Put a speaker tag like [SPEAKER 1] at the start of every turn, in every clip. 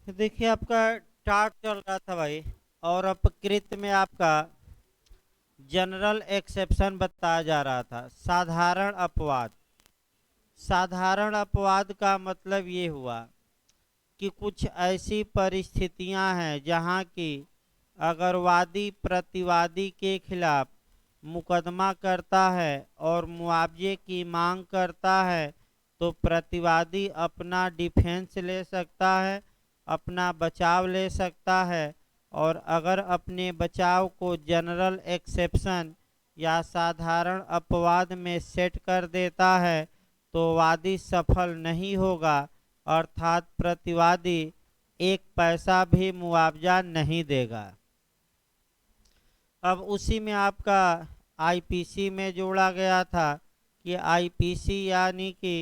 [SPEAKER 1] देखिए आपका टाट चल रहा था भाई। और अपकृत में आपका जनरल एक्सेप्शन बताया जा रहा था। साधारण अपवाद का मतलब ये हुआ कि कुछ ऐसी परिस्थितियां हैं जहां की अगर वादी प्रतिवादी के खिलाफ मुकदमा करता है और मुआवजे की मांग करता है तो प्रतिवादी अपना डिफेंस ले सकता है, अपना बचाव ले सकता है। और अगर अपने बचाव को जनरल एक्सेप्शन या साधारण अपवाद में सेट कर देता है तो वादी सफल नहीं होगा, अर्थात प्रतिवादी एक पैसा भी मुआवजा नहीं देगा। अब उसी में आपका आईपीसी में जोड़ा गया था कि आईपीसी यानी कि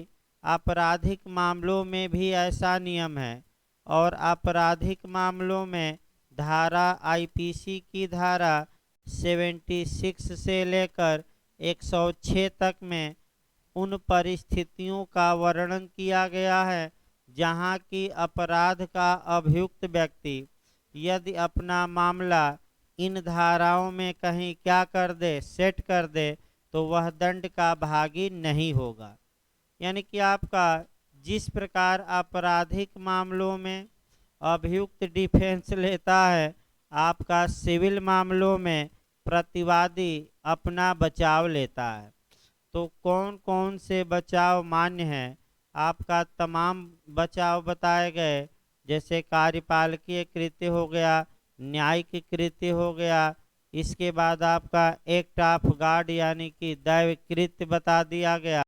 [SPEAKER 1] आपराधिक मामलों में भी ऐसा नियम है। और आपराधिक मामलों में धारा आईपीसी की धारा 76 से लेकर 106 तक में उन परिस्थितियों का वर्णन किया गया है जहां की अपराध का अभियुक्त व्यक्ति यदि अपना मामला इन धाराओं में कहीं क्या कर दे, सेट कर दे, तो वह दंड का भागी नहीं होगा। यानी कि आपका जिस प्रकार आपराधिक मामलों में अभियुक्त डिफेंस लेता है, आपका सिविल मामलों में प्रतिवादी अपना बचाव लेता है। तो कौन कौन से बचाव मान्य हैं? आपका तमाम बचाव बताए गए, जैसे कार्यपालकीय कृत्य हो गया, न्यायिक कृत्य हो गया। इसके बाद आपका एक्ट ऑफ गॉड यानी कि दैव कृत्य बता दिया गया।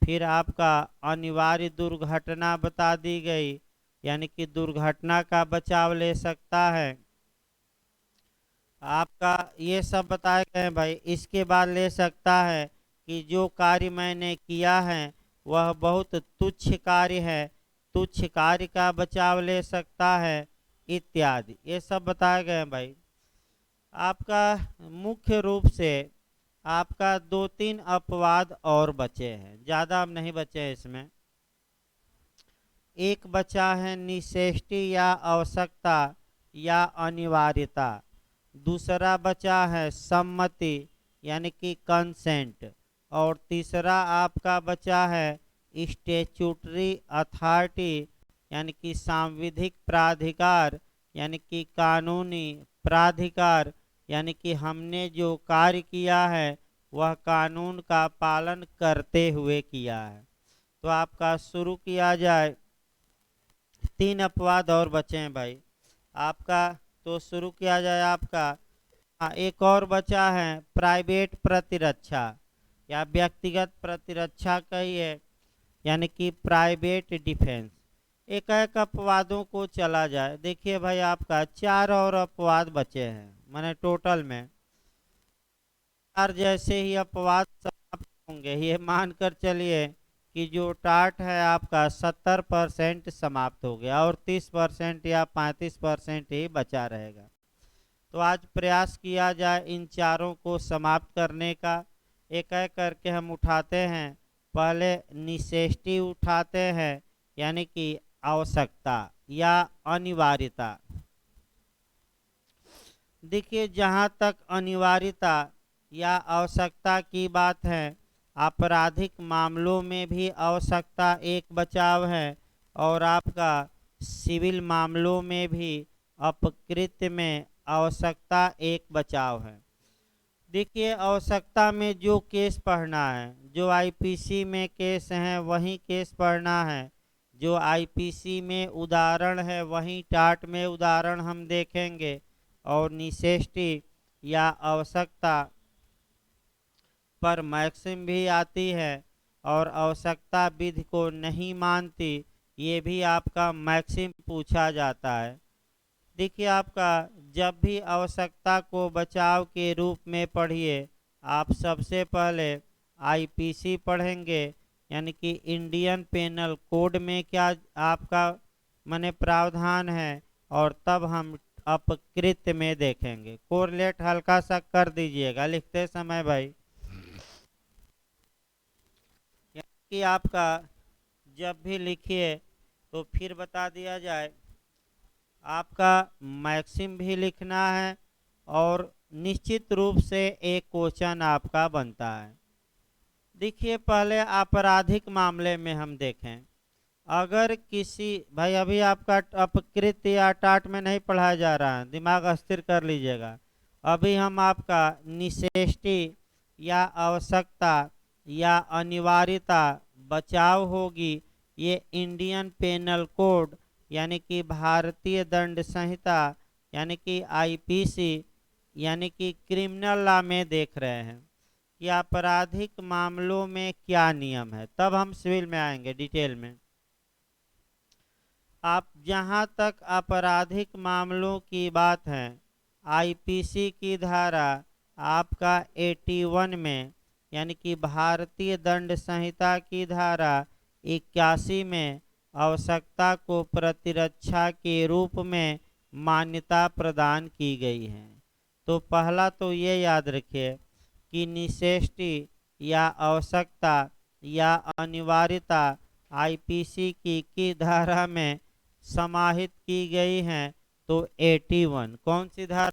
[SPEAKER 1] फिर आपका अनिवार्य दुर्घटना बता दी गई, यानी कि दुर्घटना का बचाव ले सकता है आपका। ये सब बताए गए हैं भाई। इसके बाद ले सकता है कि जो कार्य मैंने किया है वह बहुत तुच्छ कार्य है, तुच्छ कार्य का बचाव ले सकता है इत्यादि। ये सब बताए गए हैं भाई। आपका मुख्य रूप से आपका दो तीन अपवाद और बचे हैं, ज़्यादा अब नहीं बचे हैं इसमें। एक बचा है निषेष्टि या आवश्यकता या अनिवार्यता। दूसरा बचा है सम्मति यानी कि कंसेंट। और तीसरा आपका बचा है स्टेचुटरी अथॉरिटी यानी कि सांविधिक प्राधिकार, यानी कि कानूनी प्राधिकार, यानी कि हमने जो कार्य किया है वह कानून का पालन करते हुए किया है। तो आपका शुरू किया जाए, तीन अपवाद और बचे हैं भाई आपका। तो शुरू किया जाए आपका। हाँ, एक और बचा है प्राइवेट प्रतिरक्षा या व्यक्तिगत प्रतिरक्षा कहिए, यानी कि प्राइवेट डिफेंस। एक एक अपवादों को चला जाए। देखिए भाई आपका चार और अपवाद बचे हैं, माने टोटल में चार। जैसे ही अपवाद समाप्त होंगे, ये मानकर चलिए कि जो टाट है आपका 70% समाप्त हो गया और 30% या 35% ही बचा रहेगा। तो आज प्रयास किया जाए इन चारों को समाप्त करने का। एक एक करके हम उठाते हैं। पहले निसेष्टि उठाते हैं, यानी कि आवश्यकता या अनिवार्यता। देखिए जहाँ तक अनिवार्यता या आवश्यकता की बात है, आपराधिक मामलों में भी आवश्यकता एक बचाव है और आपका सिविल मामलों में भी अपकृत्य में आवश्यकता एक बचाव है। देखिए आवश्यकता में जो केस पढ़ना है, जो आईपीसी में केस हैं वही केस पढ़ना है। जो आईपीसी में उदाहरण है वही टाट में उदाहरण हम देखेंगे। और निषेष्टि या आवश्यकता पर मैक्सिम भी आती है और आवश्यकता विधि को नहीं मानती, ये भी आपका मैक्सिम पूछा जाता है। देखिए आपका जब भी आवश्यकता को बचाव के रूप में पढ़िए, आप सबसे पहले आईपीसी पढ़ेंगे, यानी कि इंडियन पेनल कोड में क्या आपका माने प्रावधान है। और तब हम अपकृत्य में देखेंगे। कोरिलेट हल्का सा कर दीजिएगा लिखते समय भाई। यानी कि आपका जब भी लिखिए तो फिर बता दिया जाए आपका मैक्सिम भी लिखना है और निश्चित रूप से एक क्वेश्चन आपका बनता है। देखिए, पहले आपराधिक मामले में हम देखें। अगर किसी भाई, अभी आपका अपकृत या टाट में नहीं पढ़ाया जा रहा है, दिमाग स्थिर कर लीजिएगा। अभी हम आपका निसेष्टि या आवश्यकता या अनिवार्यता बचाव होगी, ये इंडियन पेनल कोड यानी कि भारतीय दंड संहिता यानी कि आईपीसी यानी कि क्रिमिनल लॉ में देख रहे हैं कि आपराधिक मामलों में क्या नियम है। तब हम सिविल में आएंगे डिटेल में। आप जहां तक आपराधिक मामलों की बात है, आईपीसी की धारा आपका 81 में यानी कि भारतीय दंड संहिता की धारा 81 में आवश्यकता को प्रतिरक्षा के रूप में मान्यता प्रदान की गई है। तो पहला तो ये याद रखिए कि निसेष्टि या आवश्यकता या अनिवार्यता आईपीसी की धारा में समाहित की गई हैं। तो 81 कौन सी धारा?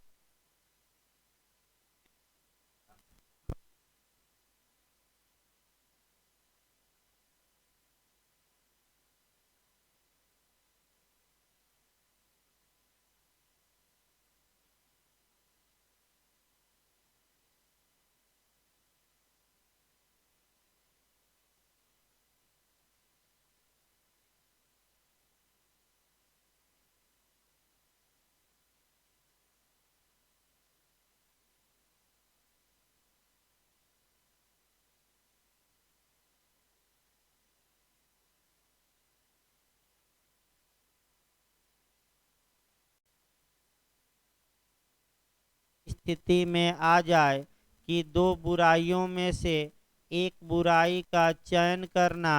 [SPEAKER 1] स्थिति में आ जाए कि दो बुराइयों में से एक बुराई का चयन करना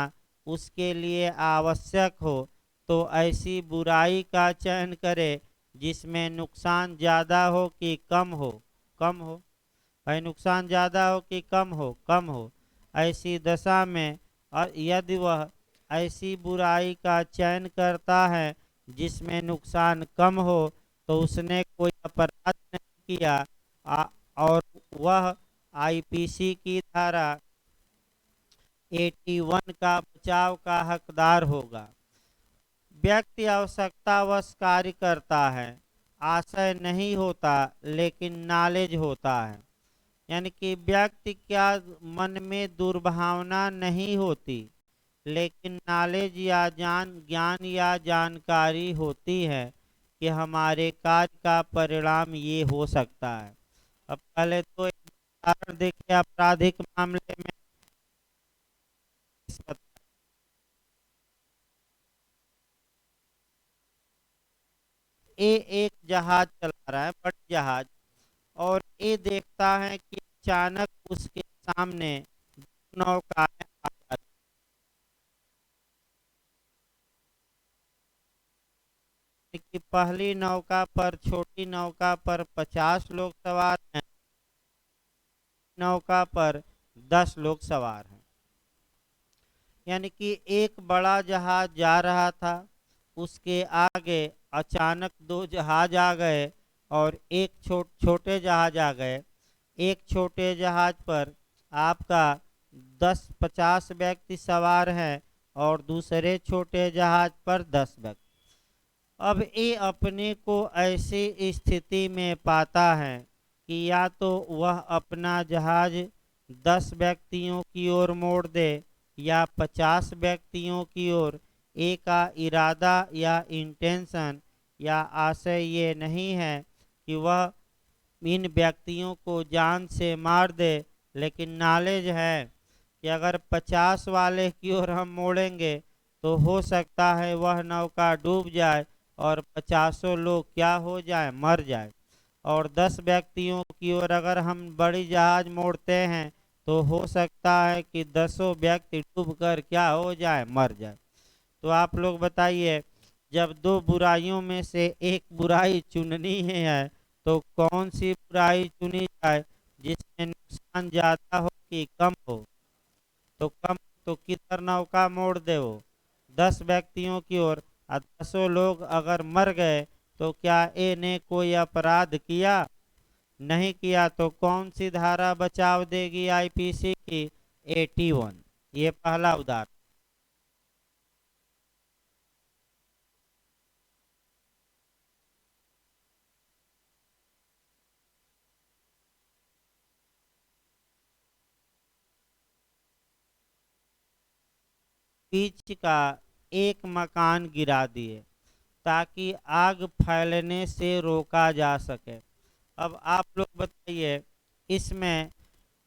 [SPEAKER 1] उसके लिए आवश्यक हो, तो ऐसी बुराई का चयन करे जिसमें नुकसान ज़्यादा हो कि कम हो। कम हो भाई, नुकसान ज़्यादा हो कि कम हो? कम हो। ऐसी दशा में और यदि वह ऐसी बुराई का चयन करता है जिसमें नुकसान कम हो, तो उसने कोई अपराध नहीं किया आ, और वह आईपीसी की धारा 81 का बचाव का हकदार होगा। व्यक्ति आवश्यकतावश कार्य करता है, आशय नहीं होता लेकिन नॉलेज होता है। यानी कि व्यक्ति क्या मन में दुर्भावना नहीं होती, लेकिन नॉलेज या ज्ञान या जानकारी होती है कि हमारे कार्य का परिणाम ये हो सकता है। अब पहले तो एक उदाहरण देखिए आपराधिक मामले में। ए एक जहाज चला रहा है, बड़ा जहाज, और ये देखता है कि अचानक उसके सामने नौकाएं आ जाती हैं कि पहली नौका पर, छोटी नौका पर 50 लोग सवार हैं, नौका पर 10 लोग सवार हैं। यानी कि एक बड़ा जहाज जा रहा था, उसके आगे अचानक दो जहाज आ गए और एक छोटे जहाज आ गए। एक छोटे जहाज पर आपका 10-50 व्यक्ति सवार हैं और दूसरे छोटे जहाज पर 10 व्यक्ति। अब ये अपने को ऐसी स्थिति में पाता है कि या तो वह अपना जहाज 10 व्यक्तियों की ओर मोड़ दे या 50 व्यक्तियों की ओर। ए का इरादा या इंटेंशन या आशय ये नहीं है कि वह इन व्यक्तियों को जान से मार दे, लेकिन नॉलेज है कि अगर 50 वाले की ओर हम मोड़ेंगे तो हो सकता है वह नौका डूब जाए और 50 लोग क्या हो जाए, मर जाए। और 10 व्यक्तियों की ओर अगर हम बड़ी जहाज मोड़ते हैं तो हो सकता है कि 10 व्यक्ति डूब कर क्या हो जाए, मर जाए। तो आप लोग बताइए, जब दो बुराइयों में से एक बुराई चुननी है तो कौन सी बुराई चुनी जाए जिसमें नुकसान ज्यादा हो कि कम हो? तो कम, तो किधर नौका मोड़ दे वो? 10 व्यक्तियों की ओर। और 10 लोग अगर मर गए तो क्या ए ने कोई अपराध किया? नहीं किया, तो कौन सी धारा बचाव देगी आईपीसी की? 81। ये पहला उदाहरण। बीच का एक मकान गिरा दिए ताकि आग फैलने से रोका जा सके। अब आप लोग बताइए, इसमें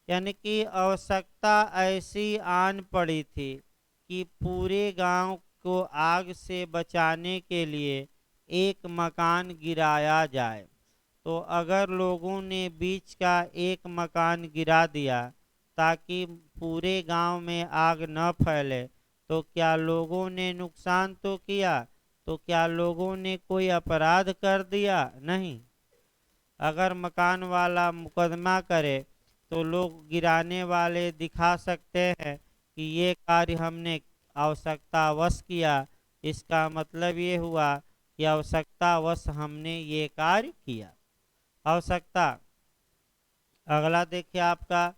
[SPEAKER 1] यानी कि आवश्यकता ऐसी आन पड़ी थी कि पूरे गांव को आग से बचाने के लिए एक मकान गिराया जाए। तो अगर लोगों ने बीच का एक मकान गिरा दिया ताकि पूरे गांव में आग न फैले, तो क्या लोगों ने नुकसान तो किया? तो क्या लोगों ने कोई अपराध कर दिया? नहीं। अगर मकान वाला मुकदमा करे तो लोग गिराने वाले दिखा सकते हैं कि ये कार्य हमने आवश्यकतावश किया। इसका मतलब ये हुआ कि आवश्यकतावश हमने ये कार्य किया। आवश्यकता। अगला देखिए आपका,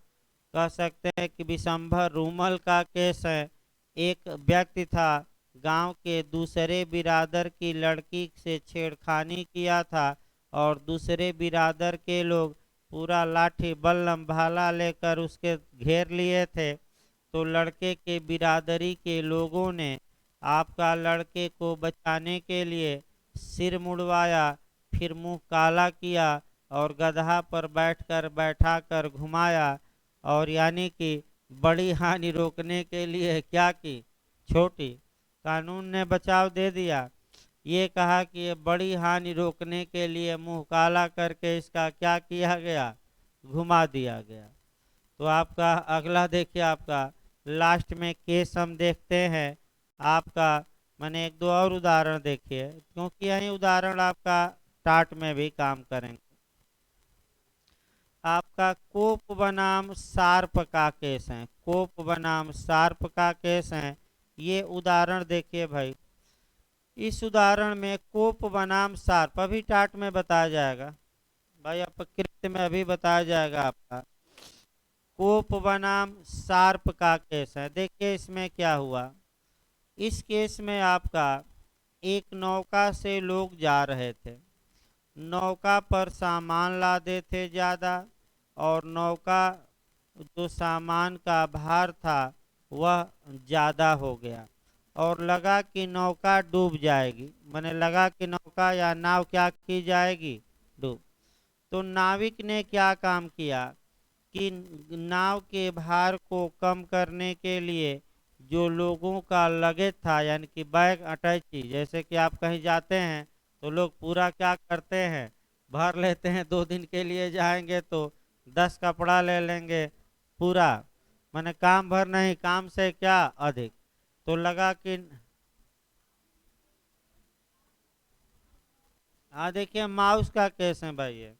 [SPEAKER 1] कह सकते हैं कि विशंभर रूमल का केस है। एक व्यक्ति था, गांव के दूसरे बिरादर की लड़की से छेड़खानी किया था और दूसरे बिरादर के लोग पूरा लाठी बल्लम भाला लेकर उसके घेर लिए थे। तो लड़के के बिरादरी के लोगों ने आपका लड़के को बचाने के लिए सिर मुड़वाया, फिर मुंह काला किया और गधा पर बैठा कर घुमाया, और यानी कि बड़ी हानि रोकने के लिए क्या की? छोटी। कानून ने बचाव दे दिया। ये कहा कि ये बड़ी हानि रोकने के लिए मुंह काला करके इसका क्या किया गया? घुमा दिया गया। तो आपका अगला देखिए, आपका लास्ट में केस हम देखते हैं आपका। मैंने एक दो और उदाहरण देखिए, क्योंकि यही उदाहरण आपका टाट में भी काम करेंगे। आपका कोप बनाम सार्प का केस है। कोप बनाम सार्प का केस है। ये उदाहरण देखिए भाई। इस उदाहरण में कोप बनाम सार्प अभी टाट में बताया जाएगा भाई, अपकृत में अभी बताया जाएगा आपका। कोप बनाम सार्प का केस है। देखिए इसमें क्या हुआ। इस केस में आपका एक नौका से लोग जा रहे थे। नौका पर सामान लादे थे ज़्यादा, और नौका जो सामान का भार था वह ज़्यादा हो गया, और लगा कि नौका डूब जाएगी। मैंने लगा कि नौका या नाव क्या की जाएगी? डूब। तो नाविक ने क्या काम किया कि नाव के भार को कम करने के लिए जो लोगों का लगेज था, यानी कि बैग अटैची, जैसे कि आप कहीं जाते हैं तो लोग पूरा क्या करते हैं? भर लेते हैं। 2 दिन के लिए जाएंगे तो 10 कपड़ा ले लेंगे पूरा। मैंने काम भर नहीं, काम से क्या अधिक। तो लगा कि हाँ, देखिए माउस का केस है भाई ये।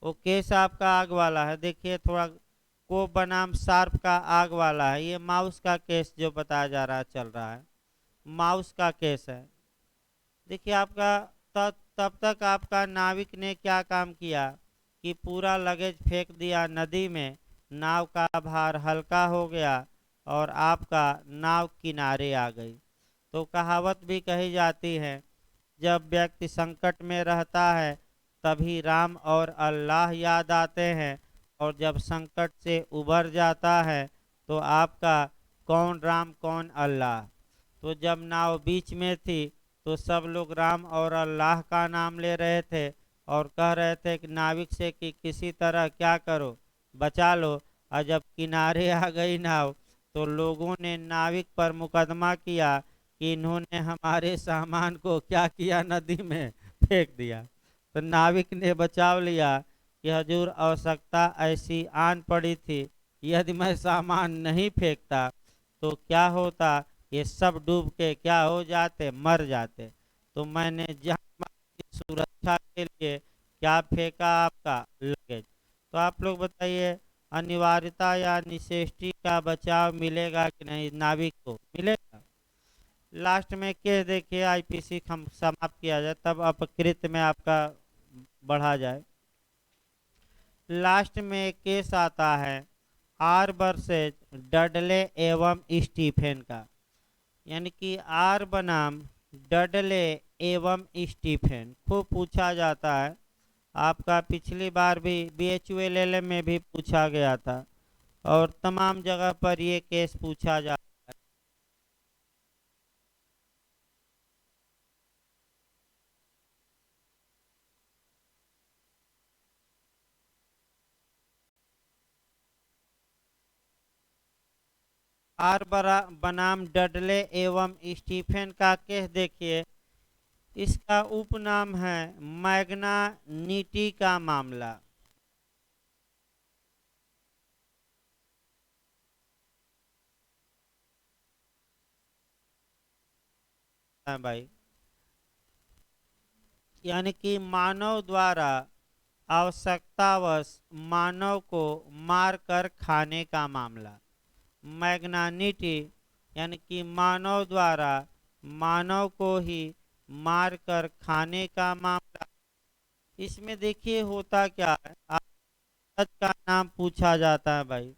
[SPEAKER 1] वो केस आपका आग वाला है। देखिए थोड़ा, को बनाम शार्प का आग वाला है। ये माउस का केस जो बताया जा रहा है, चल रहा है, माउस का केस है। देखिए आपका, तब तक आपका नाविक ने क्या काम किया कि पूरा लगेज फेंक दिया नदी में। नाव का भार हल्का हो गया और आपका नाव किनारे आ गई। तो कहावत भी कही जाती है, जब व्यक्ति संकट में रहता है तभी राम और अल्लाह याद आते हैं, और जब संकट से उबर जाता है तो आपका कौन राम कौन अल्लाह। तो जब नाव बीच में थी तो सब लोग राम और अल्लाह का नाम ले रहे थे और कह रहे थे कि नाविक से कि किसी तरह क्या करो, बचा लो। और जब किनारे आ गई नाव तो लोगों ने नाविक पर मुकदमा किया कि इन्होंने हमारे सामान को क्या किया? नदी में फेंक दिया। तो नाविक ने बचाव लिया कि हजूर आवश्यकता ऐसी आन पड़ी थी, यदि मैं सामान नहीं फेंकता तो क्या होता? ये सब डूब के क्या हो जाते? मर जाते। तो मैंने जान की सुरक्षा के लिए क्या फेंका? आपका लगेज। तो आप लोग बताइए, अनिवार्यता या निषेष्टि का बचाव मिलेगा कि नहीं? नाविक को मिलेगा। लास्ट में केस देखिए आईपीसी समाप्त किया जाए तब अपकृत में आपका बढ़ा जाए। लास्ट में केस आता है आर वर्सेज डडले एवं स्टीफेन का, यानी कि आर बनाम डडले एवं स्टीफेन खूब पूछा जाता है। आपका पिछली बार भी BHULL में भी पूछा गया था और तमाम जगह पर ये केस पूछा जाता है। आर बनाम डडले एवं स्टीफेन का केस देखिए, इसका उपनाम है मैग्ना नीटी का मामला। हाँ भाई, यानी कि मानव द्वारा आवश्यकतावश मानव को मारकर खाने का मामला। मैग्नानिटी यानी कि मानव द्वारा मानव को ही मारकर खाने का मामला। इसमें देखिए होता क्या है, आप जज का नाम पूछा जाता है भाई,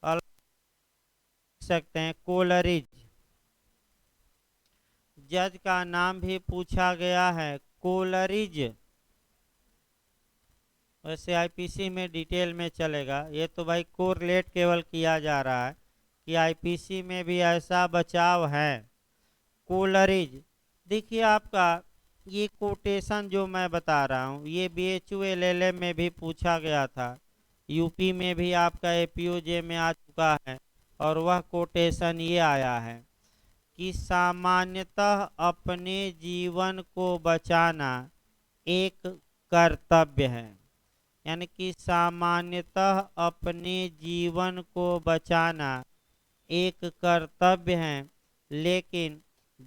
[SPEAKER 1] और लिख सकते हैं कोलरिज। जज का नाम भी पूछा गया है कोलरिज। वैसे आईपीसी में डिटेल में चलेगा, ये तो भाई कोरिलेट केवल किया जा रहा है कि आईपीसी में भी ऐसा बचाव है। कोलरिज देखिए आपका ये कोटेशन जो मैं बता रहा हूँ ये BHULL में भी पूछा गया था, यूपी में भी आपका APOJ में आ चुका है और वह कोटेशन ये आया है कि सामान्यतः अपने जीवन को बचाना एक कर्तव्य है। यानी कि सामान्यतः अपने जीवन को बचाना एक कर्तव्य है, लेकिन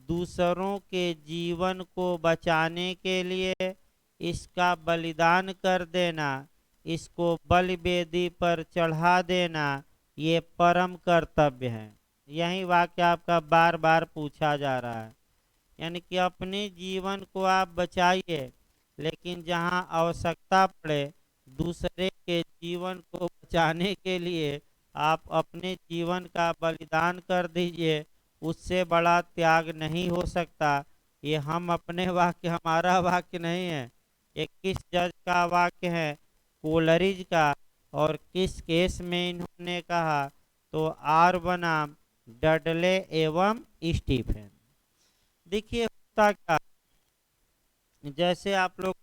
[SPEAKER 1] दूसरों के जीवन को बचाने के लिए इसका बलिदान कर देना, इसको बलि वेदी पर चढ़ा देना, ये परम कर्तव्य है। यही वाक्य आपका बार बार पूछा जा रहा है। यानी कि अपने जीवन को आप बचाइए, लेकिन जहाँ आवश्यकता पड़े दूसरे के जीवन को बचाने के लिए आप अपने जीवन का बलिदान कर दीजिए, उससे बड़ा त्याग नहीं हो सकता। ये हम अपने वाक्य, हमारा वाक्य नहीं है, ये किस जज का वाक्य है, कोलरिज का। और किस केस में इन्होंने कहा, तो आर बनाम डडले एवं स्टीफेन। देखिए होता क्या, जैसे आप लोग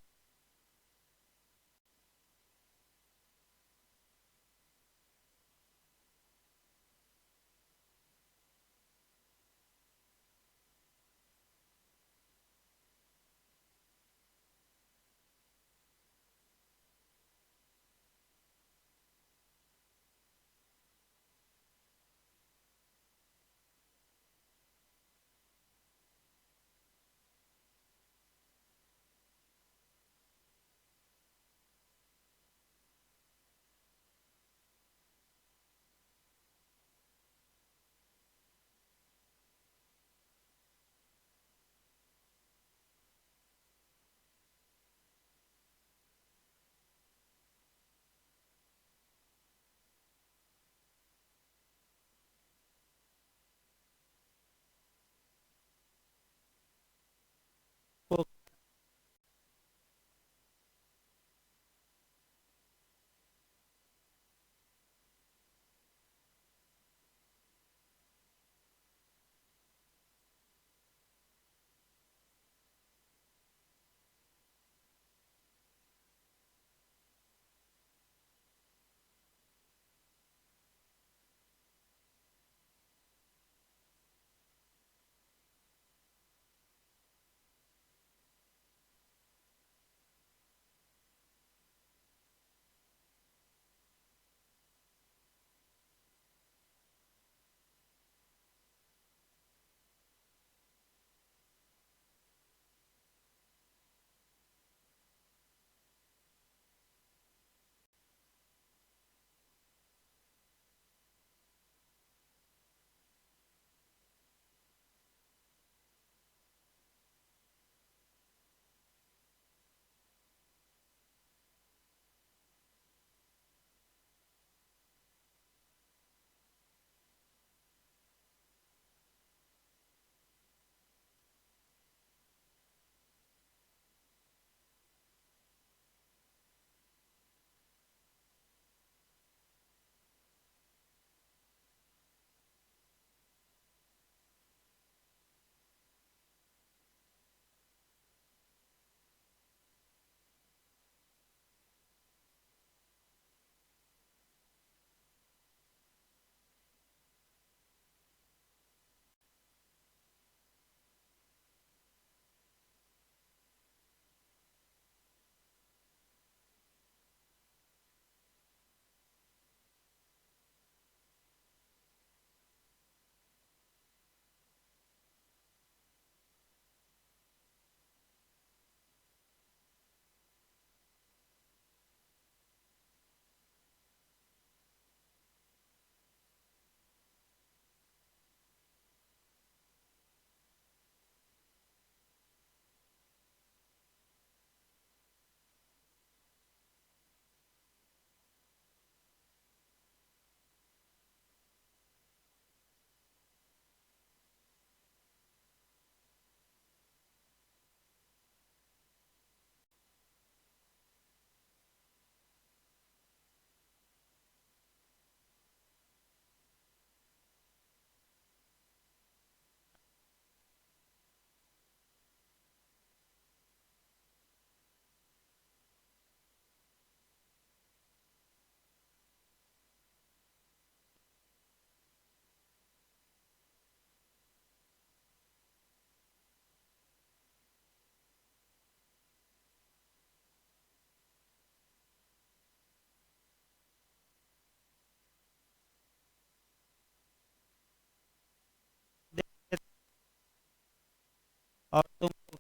[SPEAKER 1] और तुमको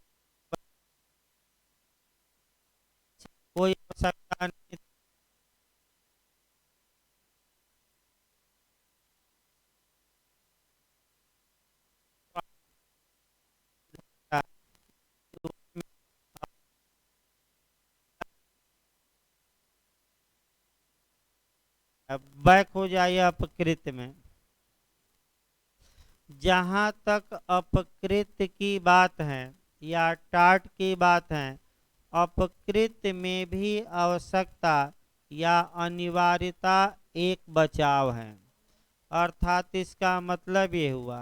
[SPEAKER 1] कोई आवश्यकता नहीं था। अब बैक हो जाइए अपकृत में। जहाँ तक अपकृत की बात है या टाट की बात है, अपकृत में भी आवश्यकता या अनिवार्यता एक बचाव है। अर्थात इसका मतलब ये हुआ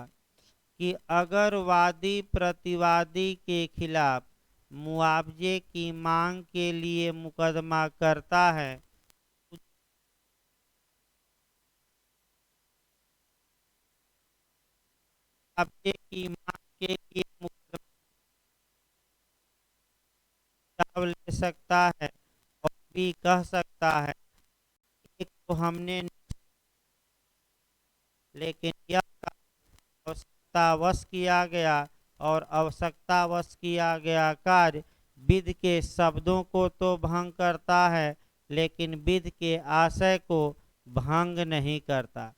[SPEAKER 1] कि अगर वादी प्रतिवादी के खिलाफ मुआवजे की मांग के लिए मुकदमा करता है, मुआवजे की मांग के लिए मुकदमा ले सकता है और भी कह सकता है एक तो हमने, लेकिन यह आवश्यकतावश किया गया और आवश्यकतावश किया गया कार्य विधि के शब्दों को तो भंग करता है, लेकिन विधि के आशय को भंग नहीं करता।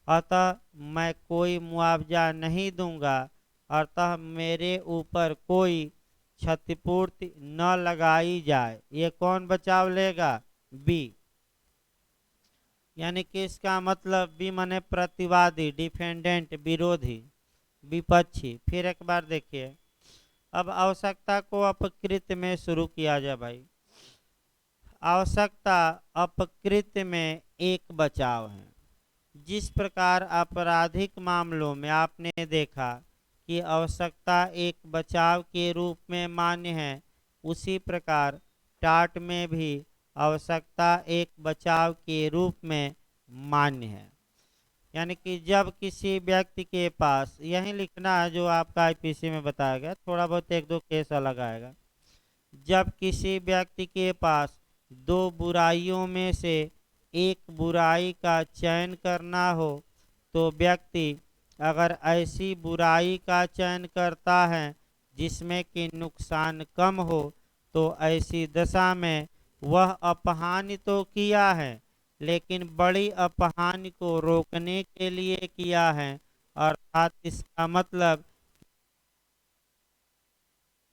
[SPEAKER 1] अतः मैं कोई मुआवजा नहीं दूंगा, अतः मेरे ऊपर कोई क्षतिपूर्ति न लगाई जाए। ये कौन बचाव लेगा? बी। यानी कि इसका मतलब बी माने प्रतिवादी, डिफेंडेंट, विरोधी, विपक्षी। फिर एक बार देखिए, अब आवश्यकता को अपकृत में शुरू किया जाए भाई। आवश्यकता अपकृत में एक बचाव है। जिस प्रकार आपराधिक मामलों में आपने देखा कि आवश्यकता एक बचाव के रूप में मान्य है, उसी प्रकार टाट में भी आवश्यकता एक बचाव के रूप में मान्य है। यानी कि जब किसी व्यक्ति के पास, यही लिखना है जो आपका आईपीसी में बताया गया, थोड़ा बहुत एक दो केस अलग आएगा। जब किसी व्यक्ति के पास दो बुराइयों में से एक बुराई का चयन करना हो, तो व्यक्ति अगर ऐसी बुराई का चयन करता है जिसमें कि नुकसान कम हो, तो ऐसी दशा में वह अपहानि तो किया है, लेकिन बड़ी अपहानि को रोकने के लिए किया है। अर्थात इसका मतलब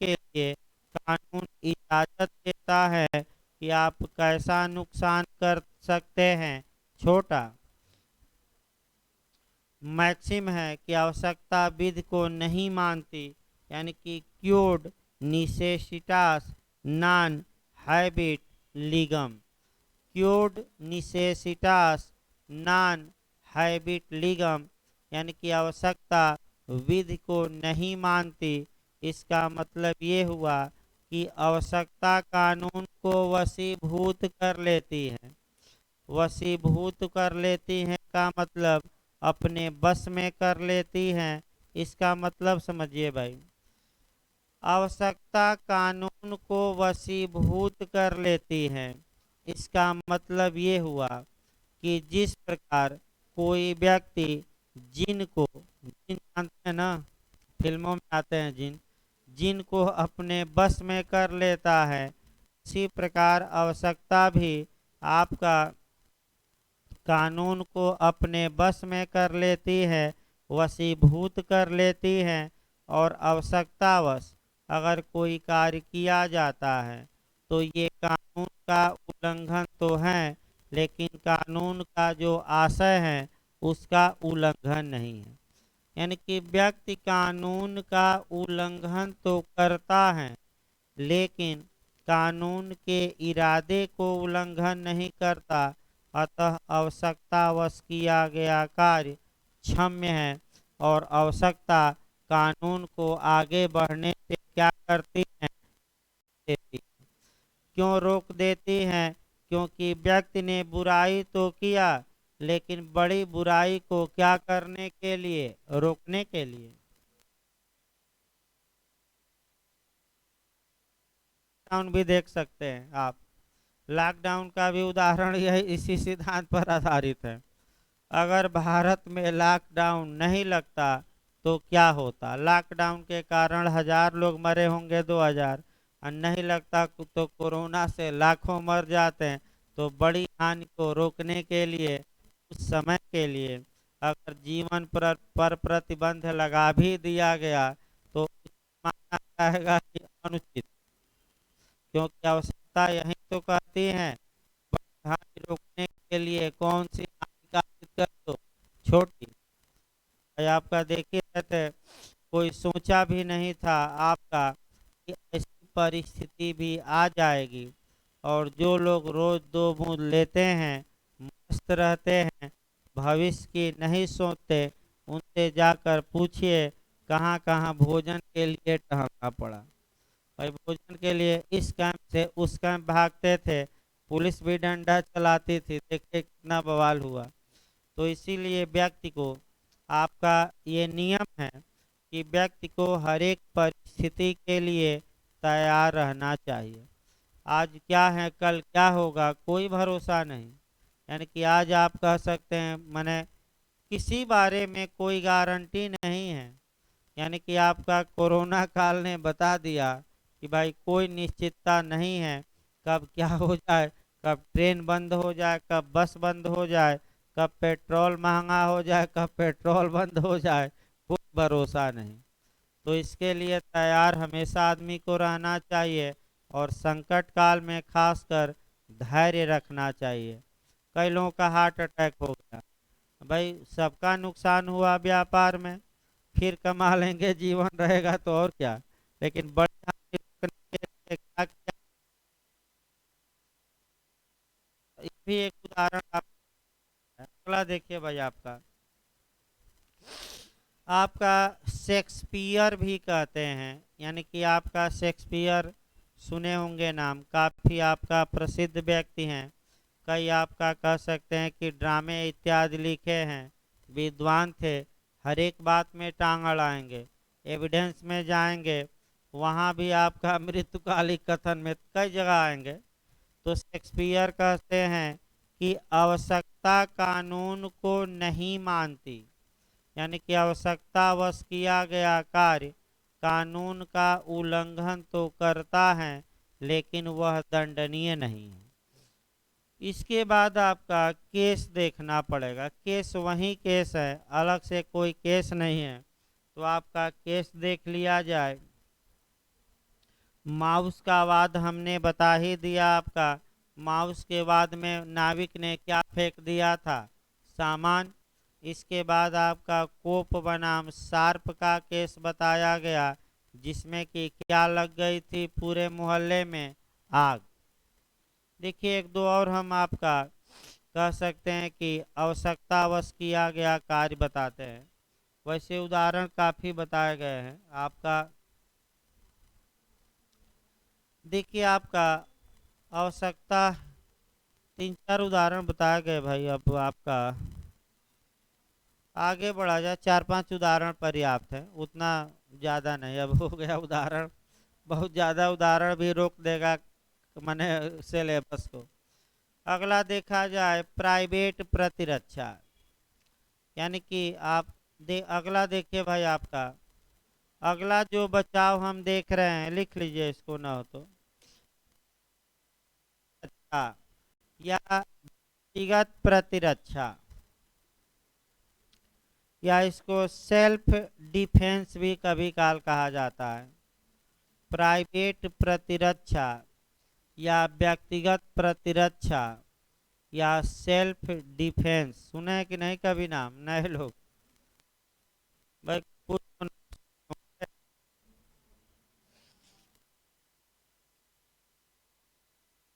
[SPEAKER 1] के लिए कानून इजाजत देता है कि आप कैसा नुकसान कर सकते हैं, छोटा। मैक्सिम है कि आवश्यकता विधि को नहीं मानती, यानी कि क्योड निसेसिटास नॉन हैबिट लीगम। क्योड निसेसिटास नॉन हैबिट लीगम, यानी कि आवश्यकता विधि को नहीं मानती। इसका मतलब ये हुआ कि आवश्यकता कानून को वशीभूत कर लेती है। वशीभूत कर लेती है का मतलब अपने बस में कर लेती हैं। इसका मतलब समझिए भाई, आवश्यकता कानून को वशीभूत कर लेती है। इसका मतलब ये हुआ कि जिस प्रकार कोई व्यक्ति जिन को, जिन जानते हैं ना, फिल्मों में आते हैं जिन, जिन को अपने बस में कर लेता है, इसी प्रकार आवश्यकता भी आपका कानून को अपने बस में कर लेती है, वशीभूत कर लेती है। और आवश्यकतावश अगर कोई कार्य किया जाता है तो ये कानून का उल्लंघन तो है, लेकिन कानून का जो आशय है उसका उल्लंघन नहीं है। यानी कि व्यक्ति कानून का उल्लंघन तो करता है, लेकिन कानून के इरादे को उल्लंघन नहीं करता। अतः आवश्यकतावश किया गया कार्य क्षम्य है। और आवश्यकता कानून को आगे बढ़ने से क्या करती है? देती है। क्यों रोक देती है? क्योंकि व्यक्ति ने बुराई तो किया, लेकिन बड़ी बुराई को क्या करने के लिए? रोकने के लिए। लॉकडाउन भी देख सकते हैं आप। लॉकडाउन का भी उदाहरण यह इसी सिद्धांत पर आधारित है। अगर भारत में लॉकडाउन नहीं लगता तो क्या होता? लॉकडाउन के कारण 1000 लोग मरे होंगे, 2000, और नहीं लगता तो कोरोना से लाखों मर जाते हैं। तो बड़ी हानि को रोकने के लिए उस समय के लिए अगर जीवन पर प्रतिबंध लगा भी दिया गया तो माना जाएगा कि अनुचित, क्योंकि आवश्यकता यही तो कहती है हानि रोकने के लिए कौन सी हानिकारक कर दो छोटी। भाई आपका देखिए रहते, कोई सोचा भी नहीं था आपका कि ऐसी परिस्थिति भी आ जाएगी। और जो लोग रोज दो बूंद लेते हैं, मस्त रहते हैं, भविष्य की नहीं सोचते, उनसे जाकर पूछिए कहाँ कहाँ भोजन के लिए टहलना पड़ा। भाई भोजन के लिए इस कैंप से उस कैंप भागते थे, पुलिस भी डंडा चलाती थी, देखिए कितना बवाल हुआ। तो इसीलिए व्यक्ति को, आपका ये नियम है कि व्यक्ति को हर एक परिस्थिति के लिए तैयार रहना चाहिए। आज क्या है कल क्या होगा कोई भरोसा नहीं। यानी कि आज आप कह सकते हैं, मैंने किसी बारे में कोई गारंटी नहीं है। यानी कि आपका कोरोना काल ने बता दिया कि भाई कोई निश्चितता नहीं है, कब क्या हो जाए, कब ट्रेन बंद हो जाए, कब बस बंद हो जाए, कब पेट्रोल महंगा हो जाए, कब पेट्रोल बंद हो जाए, कोई भरोसा नहीं। तो इसके लिए तैयार हमेशा आदमी को रहना चाहिए, और संकट काल में खासकर धैर्य रखना चाहिए। कई लोगों का हार्ट अटैक हो गया, भाई सबका नुकसान हुआ व्यापार में, फिर कमा लेंगे जीवन रहेगा तो और क्या। लेकिन बड़े हानि रोकने के लिए क्या किया? ये भी एक उदाहरण आप, अगला देखिए भाई आपका शेक्सपियर भी कहते हैं। यानी कि आपका शेक्सपियर सुने होंगे नाम, काफी आपका प्रसिद्ध व्यक्ति हैं। कई आपका कह सकते हैं कि ड्रामे इत्यादि लिखे हैं, विद्वान थे, हर एक बात में टांग अड़ाएंगे, एविडेंस में जाएंगे, वहाँ भी आपका मृत्युकालिक कथन में कई जगह आएंगे। तो शेक्सपियर कहते हैं कि आवश्यकता कानून को नहीं मानती। यानी कि आवश्यकतावश किया गया कार्य कानून का उल्लंघन तो करता है, लेकिन वह दंडनीय नहीं है। इसके बाद आपका केस देखना पड़ेगा, केस वही केस है, अलग से कोई केस नहीं है। तो आपका केस देख लिया जाए। माउस का वाद हमने बता ही दिया आपका। माउस के वाद में नाविक ने क्या फेंक दिया था? सामान। इसके बाद आपका कोप बनाम शार्प का केस बताया गया, जिसमें कि क्या लग गई थी पूरे मोहल्ले में? आग। देखिए एक दो और हम आपका कह सकते हैं कि आवश्यकतावश किया गया कार्य बताते हैं। वैसे उदाहरण काफी बताए गए हैं आपका। देखिए आपका आवश्यकता, तीन चार उदाहरण बताए गए भाई। अब आपका आगे बढ़ा जाए, चार पांच उदाहरण पर्याप्त है, उतना ज़्यादा नहीं। अब हो गया उदाहरण, बहुत ज़्यादा उदाहरण भी रोक देगा मैंने सिलेबस को। अगला देखा जाए प्राइवेट प्रतिरक्षा। यानी कि आप अगला देखिए भाई आपका, अगला जो बचाव हम देख रहे हैं, लिख लीजिए इसको ना हो तो। अच्छा, या व्यक्तिगत प्रतिरक्षा, या इसको सेल्फ डिफेंस भी कभी काल कहा जाता है। प्राइवेट प्रतिरक्षा या व्यक्तिगत प्रतिरक्षा या सेल्फ डिफेंस, सुने हैं कि नहीं कभी नाम नए लोग? भाई कुछ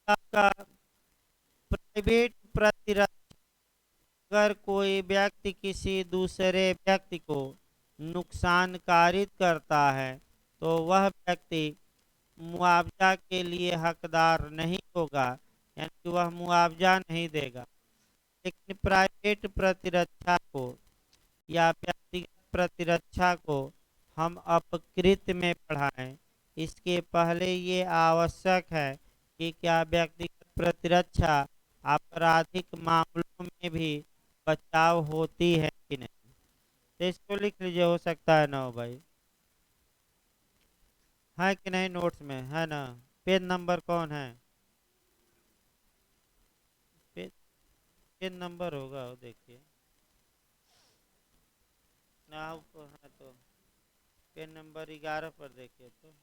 [SPEAKER 1] आपका प्राइवेट प्रतिरक्षा, अगर कोई व्यक्ति किसी दूसरे व्यक्ति को नुकसान कारित करता है तो वह व्यक्ति मुआवजा के लिए हकदार नहीं होगा, यानी कि वह मुआवजा नहीं देगा। लेकिन प्राइवेट प्रतिरक्षा को या व्यक्तिगत प्रतिरक्षा को हम अपकृत में पढ़ाएं, इसके पहले ये आवश्यक है कि क्या व्यक्तिगत प्रतिरक्षा आपराधिक मामलों में भी बचाव होती है कि नहीं। तो इसको लिख लीजिए, हो सकता है ना हो भाई। है कि नहीं, नोट्स में है ना? पेज नंबर कौन है? पेज पेज नंबर होगा वो, देखिए ना ऊपर है तो। पेज नंबर 11 पर देखिए तो।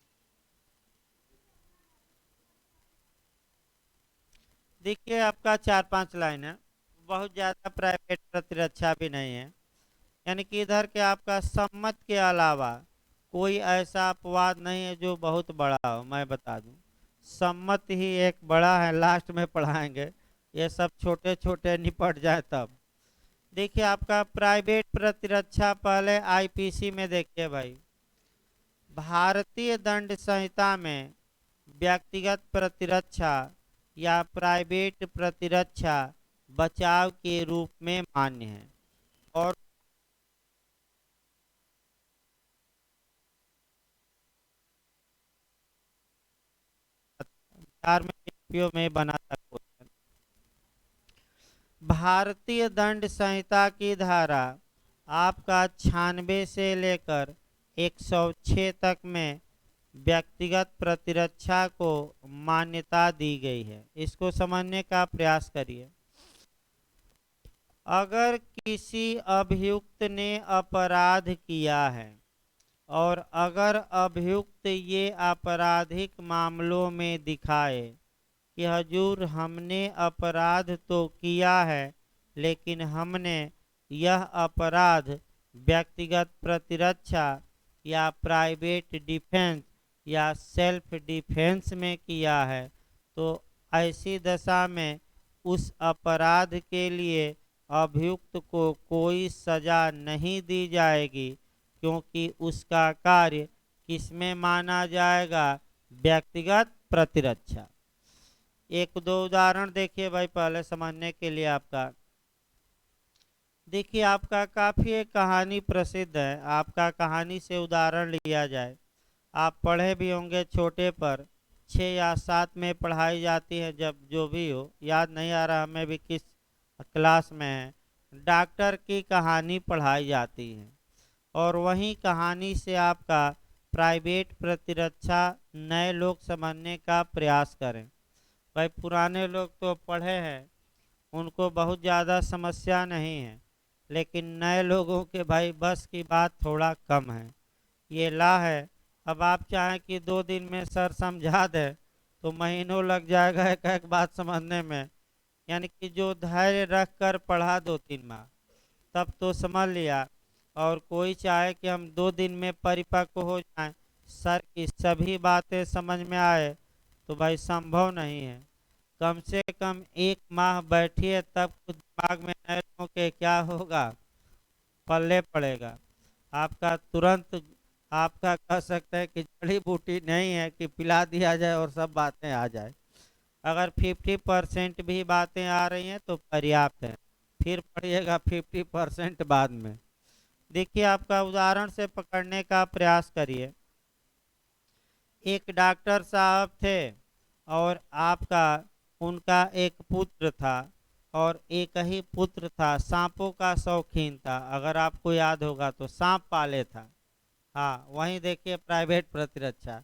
[SPEAKER 1] देखिए आपका 4-5 लाइन है, बहुत ज़्यादा प्राइवेट प्रतिरक्षा भी नहीं है। यानी कि इधर के आपका सम्मत के अलावा कोई ऐसा अपवाद नहीं है जो बहुत बड़ा हो, मैं बता दूं। सम्मत ही एक बड़ा है, लास्ट में पढ़ाएंगे। ये सब छोटे छोटे निपट जाए तब। देखिए आपका प्राइवेट प्रतिरक्षा, पहले आईपीसी में देखिए भाई। भारतीय दंड संहिता में व्यक्तिगत प्रतिरक्षा या प्राइवेट प्रतिरक्षा बचाव के रूप में मान्य है। और बिहार में यूपीओ में बना था क्वेश्चन। भारतीय दंड संहिता की धारा आपका 96 से लेकर 106 तक में व्यक्तिगत प्रतिरक्षा को मान्यता दी गई है। इसको समझने का प्रयास करिए। अगर किसी अभियुक्त ने अपराध किया है और अगर अभियुक्त ये आपराधिक मामलों में दिखाए कि हजूर हमने अपराध तो किया है, लेकिन हमने यह अपराध व्यक्तिगत प्रतिरक्षा या प्राइवेट डिफेंस या सेल्फ डिफेंस में किया है, तो ऐसी दशा में उस अपराध के लिए अभियुक्त को कोई सजा नहीं दी जाएगी, क्योंकि उसका कार्य किसमें माना जाएगा? व्यक्तिगत प्रतिरक्षा। एक दो उदाहरण देखिए भाई, पहले समझने के लिए आपका। देखिए आपका काफी एक कहानी प्रसिद्ध है, आपका कहानी से उदाहरण लिया जाए। आप पढ़े भी होंगे छोटे पर, 6 या 7 में पढ़ाई जाती है, जब जो भी हो, याद नहीं आ रहा हमें भी किस क्लास में है। डॉक्टर की कहानी पढ़ाई जाती है, और वही कहानी से आपका प्राइवेट प्रतिरक्षा नए लोग समझने का प्रयास करें। भाई पुराने लोग तो पढ़े हैं, उनको बहुत ज़्यादा समस्या नहीं है, लेकिन नए लोगों के भाई बस की बात थोड़ा कम है। ये ला है, अब आप चाहें कि 2 दिन में सर समझा दे तो महीनों लग जाएगा एक एक बात समझने में। यानी कि जो धैर्य रख कर पढ़ा 2-3 माह, तब तो समझ लिया। और कोई चाहे कि हम 2 दिन में परिपक्व हो जाएं, सर की सभी बातें समझ में आए, तो भाई संभव नहीं है। कम से कम 1 माह बैठिए, तब कुछ दिमाग में नए लोगों के क्या होगा, पल्ले पड़ेगा आपका तुरंत। आपका कह सकते हैं कि जड़ी बूटी नहीं है कि पिला दिया जाए और सब बातें आ जाए। अगर 50% भी बातें आ रही हैं तो पर्याप्त है, फिर पढ़िएगा 50% बाद में। देखिए आपका उदाहरण से पकड़ने का प्रयास करिए। एक डॉक्टर साहब थे, और आपका उनका एक पुत्र था, और एक ही पुत्र था, सांपों का शौकीन था। अगर आपको याद होगा तो सांप पाले था। हाँ, वहीं देखिए प्राइवेट प्रतिरक्षा।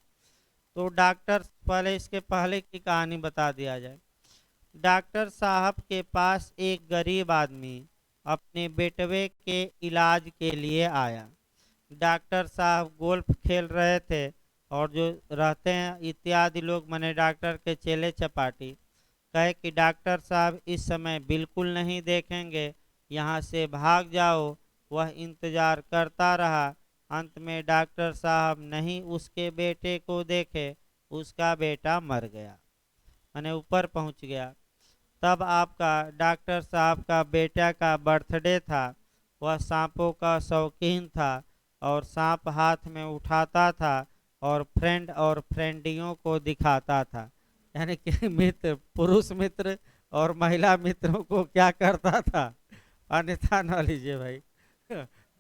[SPEAKER 1] तो डॉक्टर, पहले इसके पहले की कहानी बता दिया जाए। डॉक्टर साहब के पास एक गरीब आदमी अपने बेटवे के इलाज के लिए आया। डॉक्टर साहब गोल्फ खेल रहे थे, और जो रहते हैं इत्यादि लोग, माने डॉक्टर के चेले चपाटी, कहे कि डॉक्टर साहब इस समय बिल्कुल नहीं देखेंगे, यहाँ से भाग जाओ। वह इंतजार करता रहा। अंत में डॉक्टर साहब नहीं उसके बेटे को देखे, उसका बेटा मर गया, माने ऊपर पहुँच गया। तब आपका डॉक्टर साहब का बेटा का बर्थडे था। वह सांपों का शौकीन था, और सांप हाथ में उठाता था और फ्रेंड और फ्रेंडियों को दिखाता था। यानी कि मित्र, पुरुष मित्र और महिला मित्रों को क्या करता था, अन्यथा न लीजिए भाई।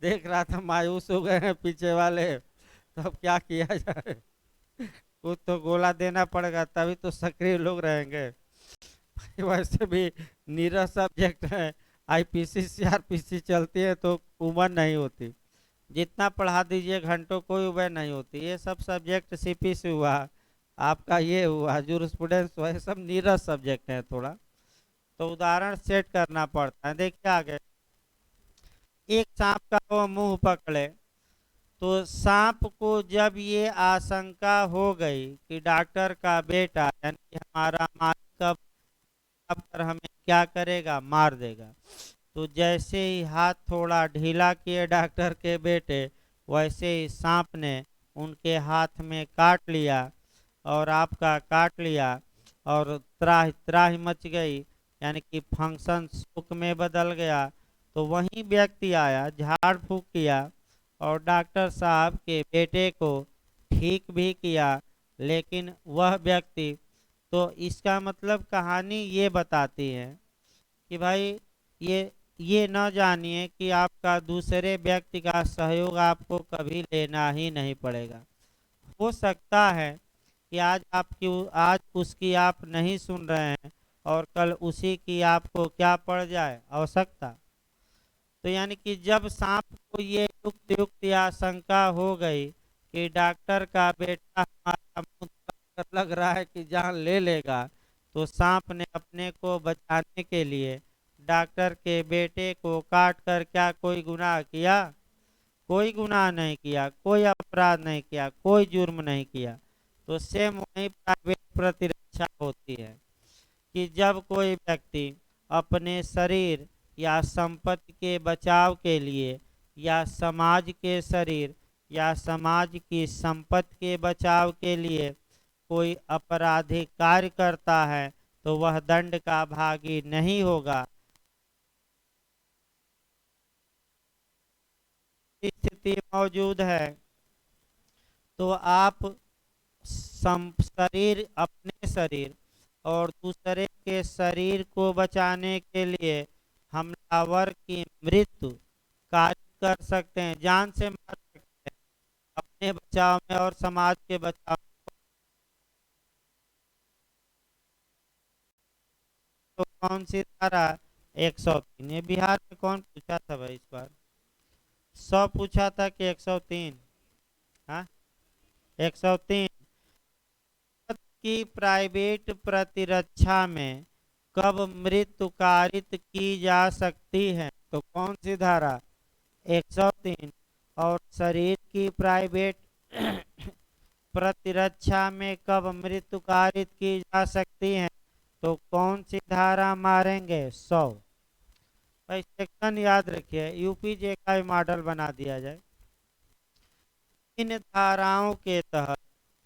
[SPEAKER 1] देख रहा था मायूस हो गए हैं पीछे वाले, तो अब क्या किया जाए? कुछ तो गोला देना पड़ेगा, तभी तो सक्रिय लोग रहेंगे। वैसे भी नीरस सब्जेक्ट है, आईपीसी सीआरपीसी चलती है तो उम्र नहीं होती, जितना पढ़ा दीजिए घंटों कोई उम्र नहीं होती। ये सब सब्जेक्ट सीपीसी हुआ, आपका ये हुआ जूरिस्प्रूडेंस हुआ, ये सब नीरस सब्जेक्ट है थोड़ा, तो उदाहरण सेट करना पड़ता है। देखिए आगे, एक सांप का वो मुंह पकड़े, तो सांप को जब ये आशंका हो गई कि डॉक्टर का बेटा यानी कि हमारा मालिक अब कर हमें क्या करेगा, मार देगा, तो जैसे ही हाथ थोड़ा ढीला किए डॉक्टर के बेटे, वैसे ही सांप ने उनके हाथ में काट लिया, और आपका काट लिया, और त्राहि त्राहि मच गई, यानी कि फंक्शन शोक में बदल गया। तो वही व्यक्ति आया, झाड़ फूक किया, और डॉक्टर साहब के बेटे को ठीक भी किया, लेकिन वह व्यक्ति, तो इसका मतलब कहानी ये बताती है कि भाई ये ये न जानिए कि आपका दूसरे व्यक्ति का सहयोग आपको कभी लेना ही नहीं पड़ेगा। हो सकता है कि आज उसकी आप नहीं सुन रहे हैं, और कल उसी की आपको क्या पड़ जाए, आवश्यकता। तो यानी कि जब सांप को ये युक्त युक्त या शंका हो गई कि डॉक्टर का बेटा हमारा मुंह देखकर लग रहा है कि जान ले लेगा, तो सांप ने अपने को बचाने के लिए डॉक्टर के बेटे को काट कर क्या कोई गुनाह किया? कोई गुनाह नहीं किया, कोई अपराध नहीं किया, कोई जुर्म नहीं किया। तो सेम वही प्राइवेट प्रतिरक्षा होती है कि जब कोई व्यक्ति अपने शरीर या संपत्ति के बचाव के लिए, या समाज के शरीर या समाज की संपत्ति के बचाव के लिए कोई आपराधिक कार्य करता है, तो वह दंड का भागी नहीं होगा। स्थिति मौजूद है तो आप शरीर, अपने शरीर और दूसरे के शरीर को बचाने के लिए हमलावर की मृत्यु कार्य कर सकते हैं, जान से मार सकते हैं, अपने बचाव में और समाज के बचाव में। तो कौन सी धारा? 103। ये बिहार में कौन पूछा था भाई इस बार? 100 पूछा था कि 103? हाँ, 103। की प्राइवेट प्रतिरक्षा में कब मृत्यु कारित की जा सकती है? तो कौन सी धारा? 103। और शरीर की प्राइवेट प्रतिरक्षा में कब मृत्यु कारित की जा सकती है? तो कौन सी धारा मारेंगे? 100। भाई सेक्शन याद रखिए, यूपीजे का ही मॉडल बना दिया जाए। इन धाराओं के तहत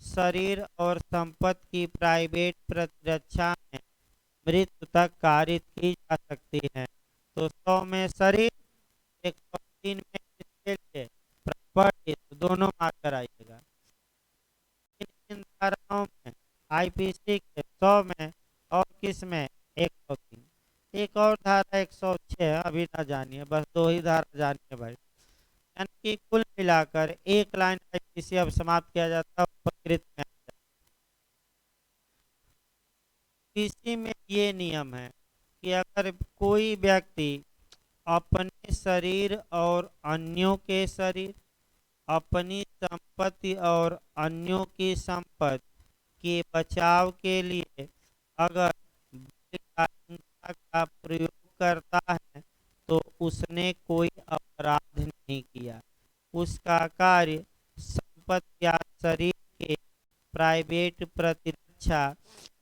[SPEAKER 1] शरीर और संपत्ति की प्राइवेट प्रतिरक्षा में मृत्यु तक कारित की जा सकती है। तो 100 में शरीर, 103 में किसके लिए? प्रॉपर्टी। तो दोनों मार्कर आइएगा। इन धाराओं में आईपीसी के 100 में और किस में? 103। एक और धारा 106 अभी ना जानिए, बस दो ही धारा जानिए भाई। यानी कि कुल मिलाकर एक लाइन आईपीसी अब समाप्त किया जाता है, उपकृत में। इसी में ये नियम है कि अगर कोई व्यक्ति अपने शरीर और अन्यों के शरीर, अपनी संपत्ति और अन्यों की संपत्ति के बचाव के लिए अगर बल या हिंसा का प्रयोग करता है, तो उसने कोई अपराध नहीं किया। उसका कार्य संपत्ति या शरीर के प्राइवेट प्रतिरक्षा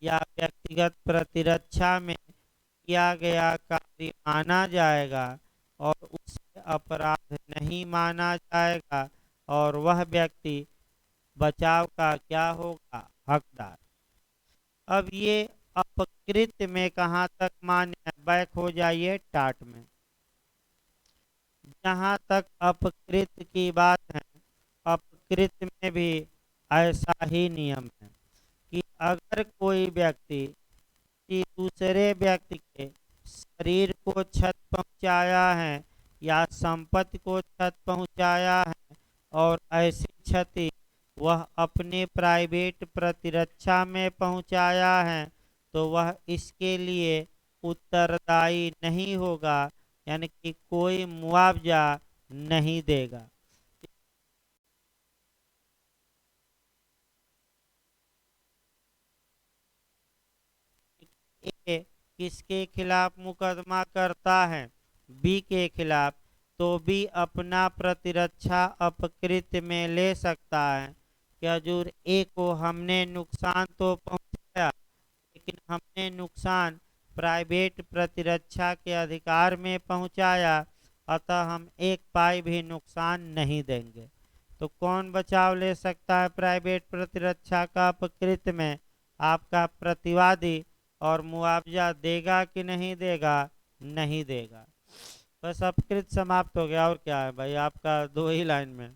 [SPEAKER 1] या व्यक्तिगत प्रतिरक्षा में किया गया कार्य माना जाएगा, और उसे अपराध नहीं माना जाएगा, और वह व्यक्ति बचाव का क्या होगा? हकदार। अब ये अपकृत में कहाँ तक मान्य है? बैक हो जाइए टाट में। जहाँ तक अपकृत की बात है, अपकृत में भी ऐसा ही नियम है कि अगर कोई व्यक्ति कि दूसरे व्यक्ति के शरीर को क्षत पहुंचाया है या संपत्ति को क्षत पहुंचाया है, और ऐसी क्षति वह अपने प्राइवेट प्रतिरक्षा में पहुंचाया है, तो वह इसके लिए उत्तरदायी नहीं होगा, यानी कि कोई मुआवजा नहीं देगा। ए किसके खिलाफ मुकदमा करता है? बी के खिलाफ। तो बी अपना प्रतिरक्षा अपकृत में ले सकता है कि हजूर ए को हमने नुकसान तो पहुंचाया, लेकिन हमने नुकसान प्राइवेट प्रतिरक्षा के अधिकार में पहुंचाया, अतः हम एक पाई भी नुकसान नहीं देंगे। तो कौन बचाव ले सकता है प्राइवेट प्रतिरक्षा का अपकृत में? आपका प्रतिवादी। और मुआवजा देगा कि नहीं देगा? नहीं देगा। बस अपकृत समाप्त हो गया। और क्या है भाई, आपका दो ही लाइन में।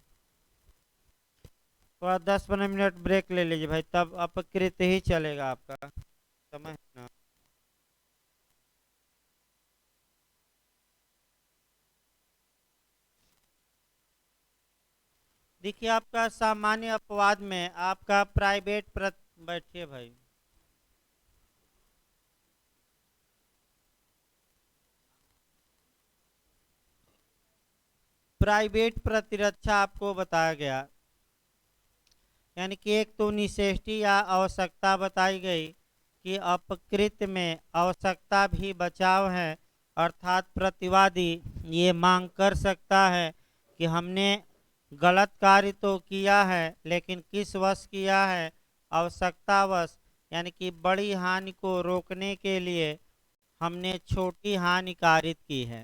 [SPEAKER 1] थोड़ा 10-15 मिनट ब्रेक ले लीजिए भाई, तब अपकृत ही चलेगा आपका। समझ ना। देखिए, आपका सामान्य अपवाद में आपका बैठिए भाई। प्राइवेट प्रतिरक्षा आपको बताया गया, यानी कि एक तो निसेष्टी या आवश्यकता बताई गई कि अपकृत में आवश्यकता भी बचाव है, अर्थात प्रतिवादी ये मांग कर सकता है कि हमने गलत कार्य तो किया है, लेकिन किस वश किया है? आवश्यकतावश, यानी कि बड़ी हानि को रोकने के लिए हमने छोटी हानि कारित की है।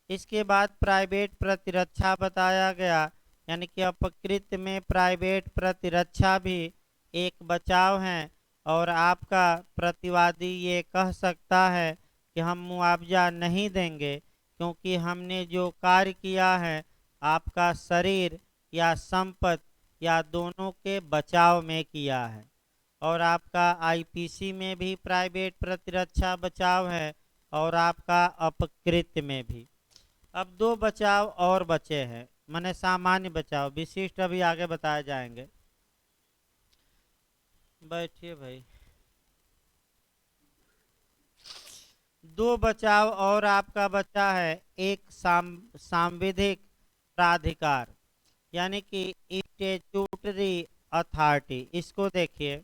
[SPEAKER 1] इसके बाद प्राइवेट प्रतिरक्षा बताया गया, यानी कि अपकृत में प्राइवेट प्रतिरक्षा भी एक बचाव है, और आपका प्रतिवादी ये कह सकता है कि हम मुआवजा नहीं देंगे क्योंकि हमने जो कार्य किया है आपका शरीर या संपत्ति या दोनों के बचाव में किया है। और आपका आईपीसी में भी प्राइवेट प्रतिरक्षा बचाव है, और आपका अपकृत में भी। अब दो बचाव और बचे हैं, माने सामान्य बचाव, विशिष्ट अभी आगे बताए जाएंगे। बैठिए भाई। दो बचाव और आपका बचा है। एक सांविधिक प्राधिकार, यानी कि स्टेचुटरी अथॉरिटी। इसको देखिए,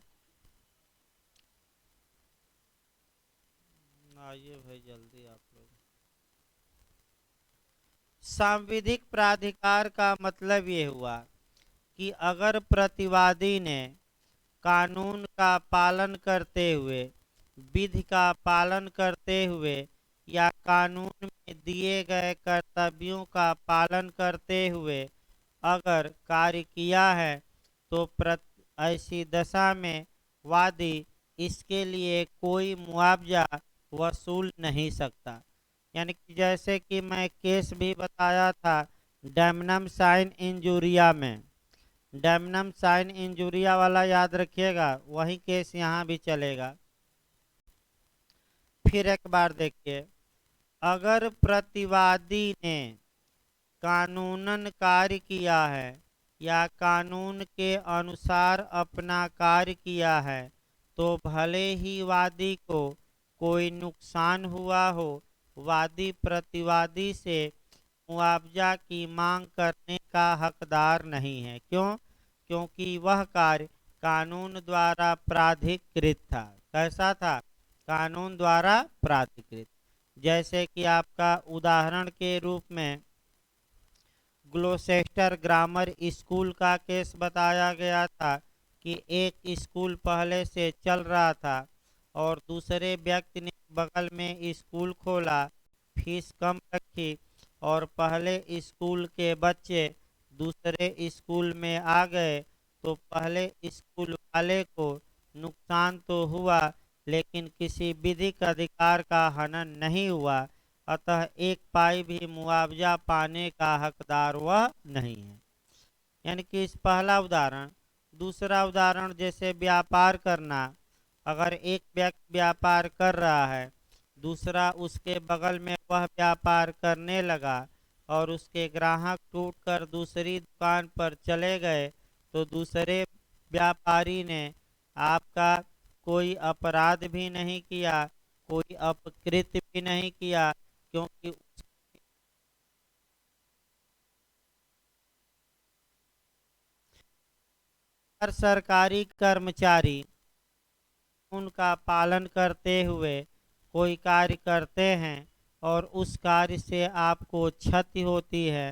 [SPEAKER 1] आइए भाई जल्दी आप लोग। सांविधिक प्राधिकार का मतलब ये हुआ कि अगर प्रतिवादी ने कानून का पालन करते हुए, विधि का पालन करते हुए, या कानून में दिए गए कर्तव्यों का पालन करते हुए अगर कार्य किया है, तो ऐसी दशा में वादी इसके लिए कोई मुआवजा वसूल नहीं सकता। यानी कि जैसे कि मैं केस भी बताया था डैमनम साइन इंजूरिया में, डैमनम साइन इंजूरिया वाला याद रखिएगा, वही केस यहाँ भी चलेगा। फिर एक बार देखिए, अगर प्रतिवादी ने कानूनन कार्य किया है या कानून के अनुसार अपना कार्य किया है, तो भले ही वादी को कोई नुकसान हुआ हो, वादी प्रतिवादी से मुआवजा की मांग करने का हकदार नहीं है। क्यों? क्योंकि वह कार्य कानून द्वारा प्राधिकृत था। कैसा था? कानून द्वारा प्राधिकृत। जैसे कि आपका उदाहरण के रूप में ग्लोसेस्टर ग्रामर स्कूल का केस बताया गया था कि एक स्कूल पहले से चल रहा था और दूसरे व्यक्ति ने बगल में स्कूल खोला, फीस कम रखी, और पहले स्कूल के बच्चे दूसरे स्कूल में आ गए, तो पहले स्कूल वाले को नुकसान तो हुआ, लेकिन किसी विधिक अधिकार का हनन नहीं हुआ, अतः एक पाई भी मुआवजा पाने का हकदार वह नहीं है। यानी कि इस पहला उदाहरण। दूसरा उदाहरण, जैसे व्यापार करना। अगर एक व्यक्ति व्यापार कर रहा है, दूसरा उसके बगल में वह व्यापार करने लगा, और उसके ग्राहक टूटकर दूसरी दुकान पर चले गए, तो दूसरे व्यापारी ने आपका कोई अपराध भी नहीं किया, कोई अपकृत भी नहीं किया, क्योंकि हर सरकारी कर्मचारी उनका पालन करते हुए कोई कार्य करते हैं और उस कार्य से आपको क्षति होती है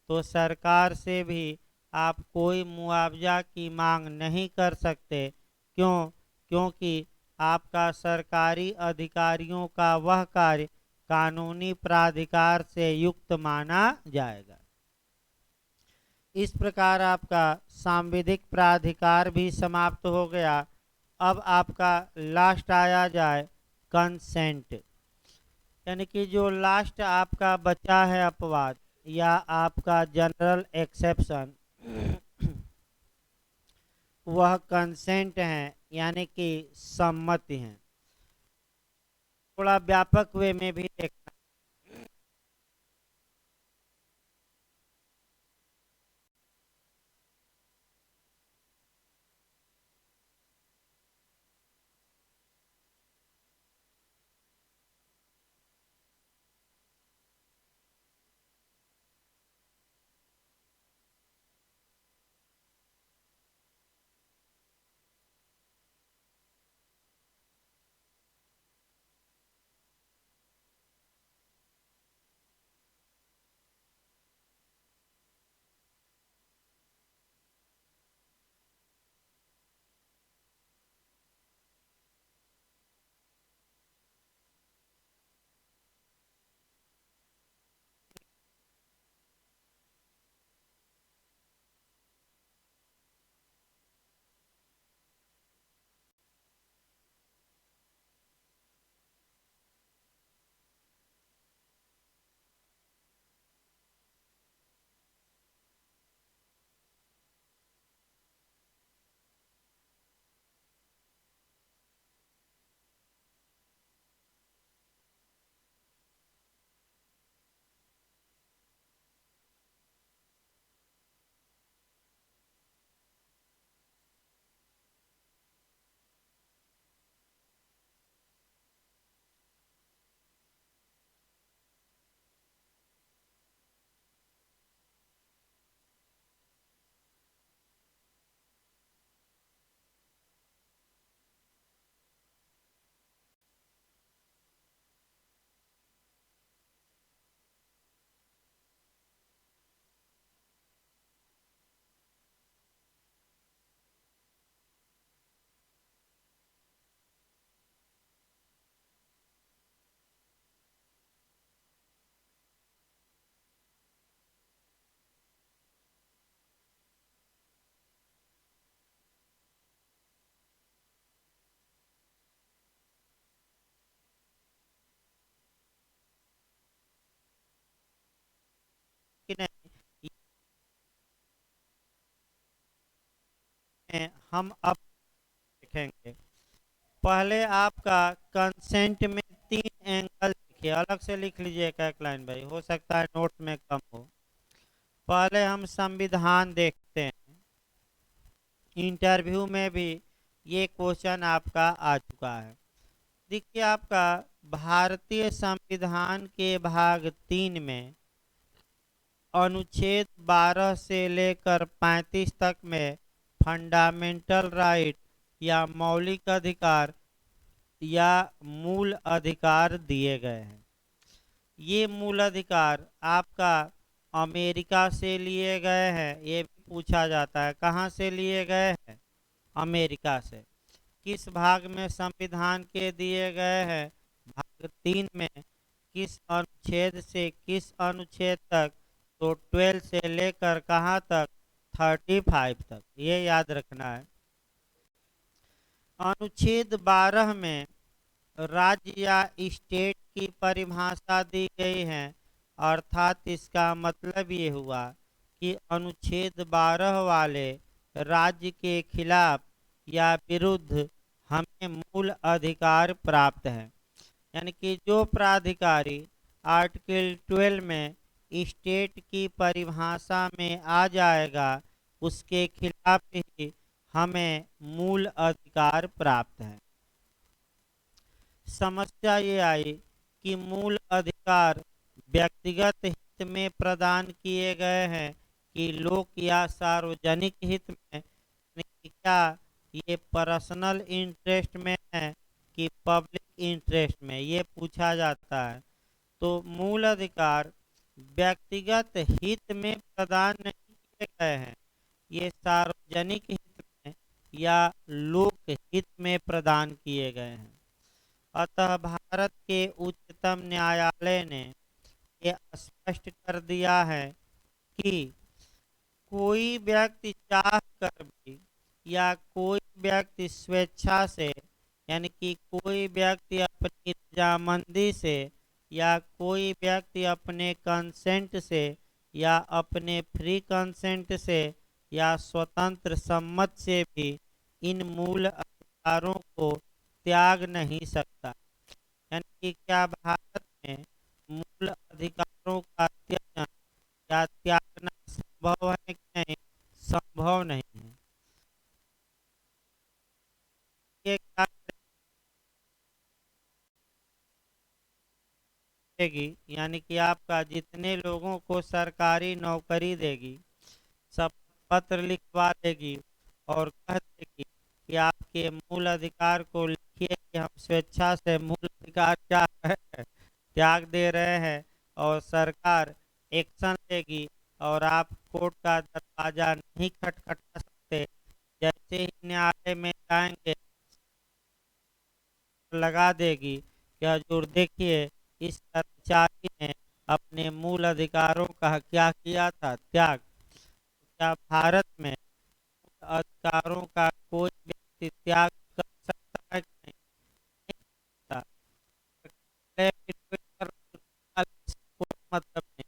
[SPEAKER 1] तो सरकार से भी आप कोई मुआवजा की मांग नहीं कर सकते। क्यों? क्योंकि आपका सरकारी अधिकारियों का वह कार्य कानूनी प्राधिकार से युक्त माना जाएगा। इस प्रकार आपका सांविधिक प्राधिकार भी समाप्त हो गया। अब आपका लास्ट आया जाए कंसेंट, यानी कि जो लास्ट आपका बचा है अपवाद या आपका जनरल एक्सेप्शन, वह कंसेंट है, यानी कि सम्मति है। थोड़ा व्यापक वे में भी देखना। कि नहीं, ये हम अब देखेंगे। पहले आपका कंसेंट में 3 एंगल देखिए, अलग से लिख लीजिएगा एक लाइन भाई, हो सकता है नोट में कम हो। पहले हम संविधान देखते हैं। इंटरव्यू में भी ये क्वेश्चन आपका आ चुका है। देखिए आपका भारतीय संविधान के भाग 3 में अनुच्छेद 12 से लेकर 35 तक में फंडामेंटल राइट या मौलिक अधिकार या मूल अधिकार दिए गए हैं। ये मूल अधिकार आपका अमेरिका से लिए गए हैं, ये भी पूछा जाता है कहाँ से लिए गए हैं, अमेरिका से। किस भाग में संविधान के दिए गए हैं, भाग 3 में। किस अनुच्छेद से किस अनुच्छेद तक, तो 12 से लेकर कहाँ तक, 35 तक, ये याद रखना है। अनुच्छेद 12 में राज्य या स्टेट की परिभाषा दी गई है, अर्थात इसका मतलब ये हुआ कि अनुच्छेद 12 वाले राज्य के खिलाफ या विरुद्ध हमें मूल अधिकार प्राप्त है। यानी कि जो प्राधिकारी आर्टिकल 12 में स्टेट की परिभाषा में आ जाएगा उसके खिलाफ ही हमें मूल अधिकार प्राप्त है। समस्या ये आई कि मूल अधिकार व्यक्तिगत हित में प्रदान किए गए हैं कि लोक या सार्वजनिक हित में, यानी कि क्या ये पर्सनल इंटरेस्ट में है कि पब्लिक इंटरेस्ट में, ये पूछा जाता है। तो मूल अधिकार व्यक्तिगत हित में प्रदान नहीं किए गए हैं, ये सार्वजनिक हित में या लोक हित में प्रदान किए गए हैं। अतः भारत के उच्चतम न्यायालय ने ये स्पष्ट कर दिया है कि कोई व्यक्ति चाह कर भी या कोई व्यक्ति स्वेच्छा से, यानी कि कोई व्यक्ति अपनी रजामंदी से या कोई व्यक्ति अपने कंसेंट से या अपने फ्री कंसेंट से या स्वतंत्र सम्मत से भी इन मूल अधिकारों को त्याग नहीं सकता। यानी कि क्या भारत में मूल अधिकारों का त्याग या त्यागना संभव है कि नहीं? संभव नहीं है। ये क्या करेगी, यानी कि आपका जितने लोगों को सरकारी नौकरी देगी सब पत्र लिखवा देगी और कह देगी कि आपके मूल अधिकार को लिखिए कि हम स्वेच्छा से मूल अधिकार क्या है त्याग दे रहे हैं, और सरकार एक्शन लेगी और आप कोर्ट का दरवाजा नहीं खटखटा सकते। जैसे ही न्यायालय में जाएंगे लगा देगी कि हजूर देखिए इस कर्मचारी ने अपने मूल अधिकारों का क्या किया था, त्याग। क्या भारत में मूल अधिकारों का कोई व्यक्ति त्याग कर सकता है कि नहीं? नहीं सकता। कोई मतलब नहीं।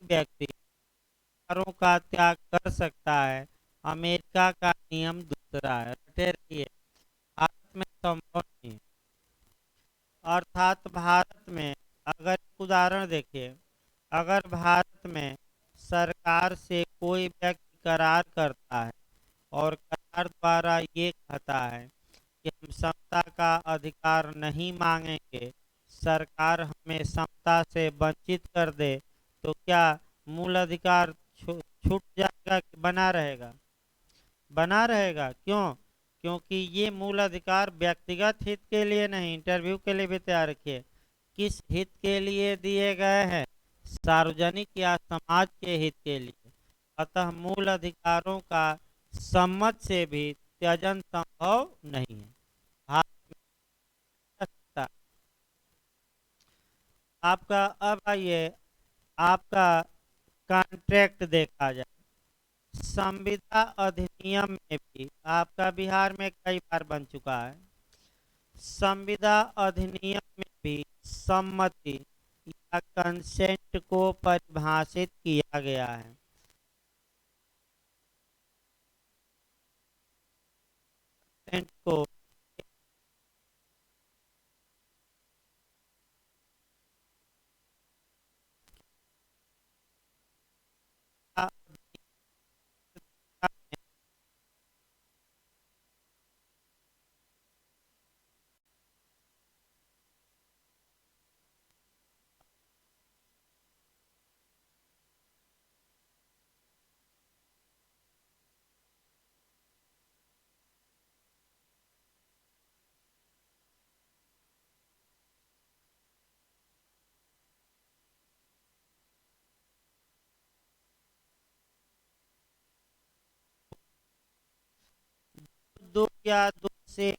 [SPEAKER 1] व्यक्ति अधिकारों का त्याग कर सकता है। अमेरिका का नियम दूसरा है, रटे रहिए। भारत में संभव नहीं है। अर्थात भारत में अगर एक उदाहरण देखिए, अगर भारत में सरकार से कोई व्यक्ति करार करता है और करार द्वारा ये कहता है कि हम समता का अधिकार नहीं मांगेंगे, सरकार हमें समता से वंचित कर दे, तो क्या मूल अधिकार छूट जाएगा कि बना रहेगा? बना रहेगा। क्यों? क्योंकि ये मूल अधिकार व्यक्तिगत हित के लिए नहीं, इंटरव्यू के लिए भी तैयार रखिए, किस हित के लिए दिए गए हैं? सार्वजनिक या समाज के हित के लिए। अतः मूल अधिकारों का सम्मत से भी त्यजन संभव नहीं है। भारत में कर सकता है। आपका अब आइए आपका कॉन्ट्रैक्ट देखा जाए। संविदा अधिनियम में भी आपका बिहार में कई बार बन चुका है। संविदा अधिनियम में भी सम्मति या कंसेंट को परिभाषित किया गया है। कंसेंट को दो या दो से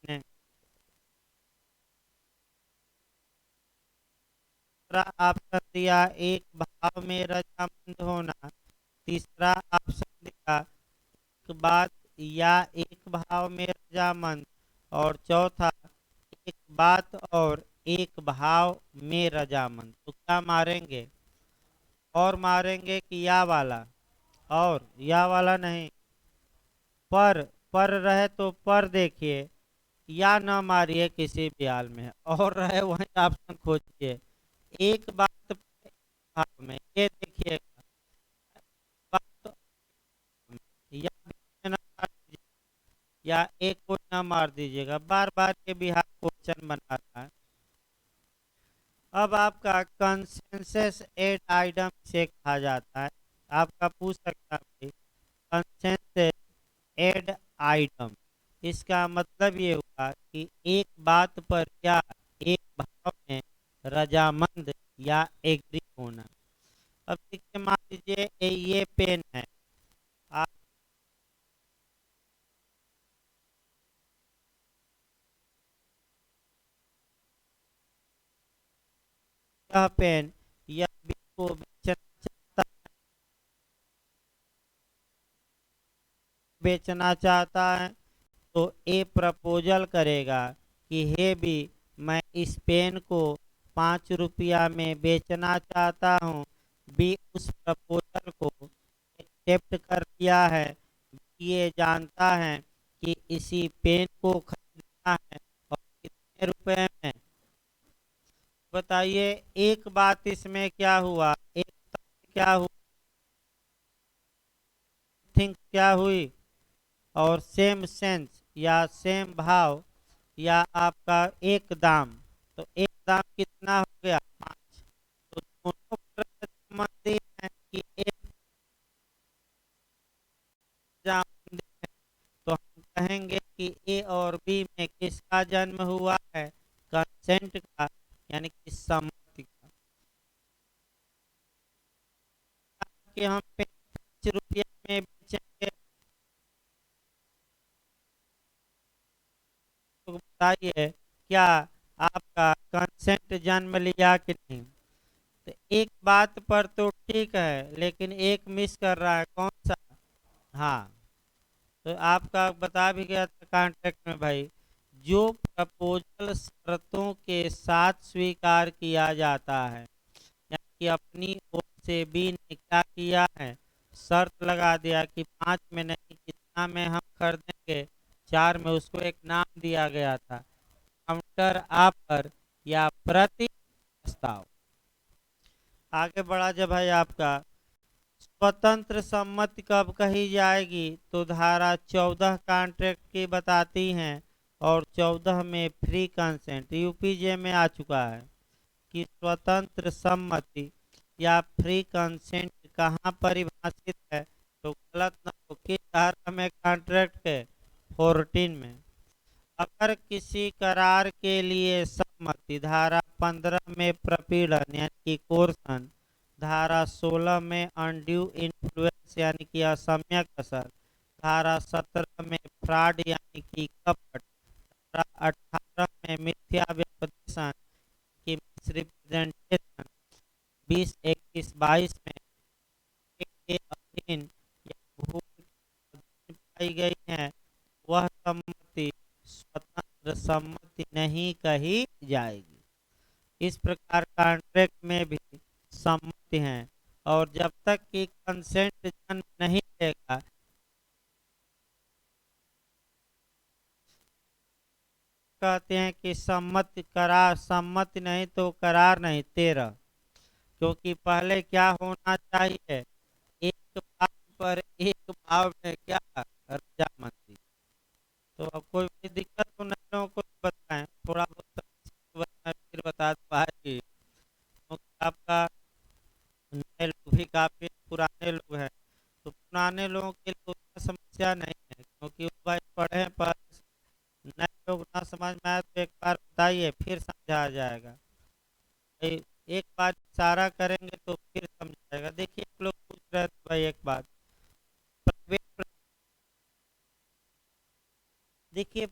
[SPEAKER 1] ने दूसरा ऑप्शन दिया एक भाव में रजामंद होना, तीसरा ऑप्शन दिया एक बात या एक भाव में रजामंद, और चौथा एक बात और एक भाव में रजामंद, तो क्या मारेंगे? और मारेंगे कि या वाला? और या वाला नहीं, पर रहे तो पर देखिए, या न मारिए किसी भी हाल में, और रहे वही ऑप्शन खोजिए। एक बात पे भाव में, ये देखिएगा, बात तो या बीच में न मार दीजिए, या एक को न मार दीजिएगा, बार बार ये बिहार क्वेश्चन बना रहा है। अब आपका कंसेंसस एड आइटम से कहा जाता है, आपका पूछ सकता है कंसेंसस एड आइटम, इसका मतलब ये हुआ कि एक बात पर या एक भाव में रजामंद या एग्री होना। अब देखिए, मान लीजिए ये पेन है, आप यह पेन या बी को बेचना चाहता है, तो ए प्रपोजल करेगा कि हे बी, मैं इस पेन को 5 रुपया में बेचना चाहता हूँ। बी उस प्रपोजल को एक्सेप्ट कर लिया है। ये जानता है कि इसी पेन को खरीदना है और कितने रुपए में। बताइए, एक बात इसमें क्या हुआ, एक क्या हुआ, थिंक क्या हुई, और सेम सेंस या सेम भाव या आपका एक दाम, तो एक दाम कितना हो गया? 5। तो दोनों पर संबंधी है कि एक जामंदी है, तो हम कहेंगे कि ए और बी में किसका जन्म हुआ है? कंसेंट का, यानी कि सम्मति का। कि हम 5 रुपया में बेचेंगे, तो बताइए क्या आपका कंसेंट जन्म लिया कि नहीं? तो एक बात पर तो ठीक है, लेकिन एक मिस कर रहा है, कौन सा? हाँ, तो आपका बता भी गया था कॉन्ट्रैक्ट में भाई, जो प्रपोजल शर्तों के साथ स्वीकार किया जाता है, यानी कि अपनी ओर से बी ने क्या किया है, शर्त लगा दिया कि 5 में नहीं, कितना में हम खरीदेंगे, 4 में, उसको एक नाम दिया गया था, काउंटर ऑफर या प्रति प्रस्ताव। आगे बढ़ा जब भाई आपका स्वतंत्र सम्मति कब कही जाएगी, तो धारा 14 कॉन्ट्रैक्ट की बताती हैं, और 14 में फ्री कंसेंट यूपीजे में आ चुका है कि स्वतंत्र सम्मति या फ्री कंसेंट कहाँ परिभाषित है, तो गलत न हो, किस धारा में? कॉन्ट्रैक्ट के 14 में। अगर किसी करार के लिए सम्मति, धारा 15 में प्रपीड़न यानी कि कोर्सन, धारा 16 में अनड्यू इन्फ्लुएंस यानी कि असम्यक असर, धारा 17 में फ्रॉड यानी कि कपट, धारा 18 में मिथ्या व्यपदेशन की मिसरिप्रेजेंटेशन, 20, 21, 22 में के अधीन या भूल के अधीन पाई गई है, वह सम्मति स्वतंत्र सम्मति नहीं कही जाएगी। इस प्रकार कॉन्ट्रैक्ट में भी सम्मति है, और जब तक कि कंसेंट जन्म नहीं लेगा, कहते हैं कि सम्मति करार, सम्मति नहीं तो करार नहीं, 13। क्योंकि पहले क्या होना चाहिए, एक बात पर एक भाव में क्या, रजामंदी। तो अब कोई भी दिक्कत तो नहीं, लोगों को बताएं थोड़ा बहुत, फिर बता पाएगी, क्योंकि आपका नए लोग भी काफी पुराने लोग हैं, तो पुराने लोगों के लिए उतना समस्या नहीं है, क्योंकि वो भाई पढ़े हैं, पर नए लोग ना समझ में आए तो एक बार बताइए, फिर समझा आ जाएगा। भाई एक बार इशारा करेंगे तो फिर समझाएगा। देखिए, आप लोग पूछ रहे थे भाई एक बात, प्राइवेट, देखिए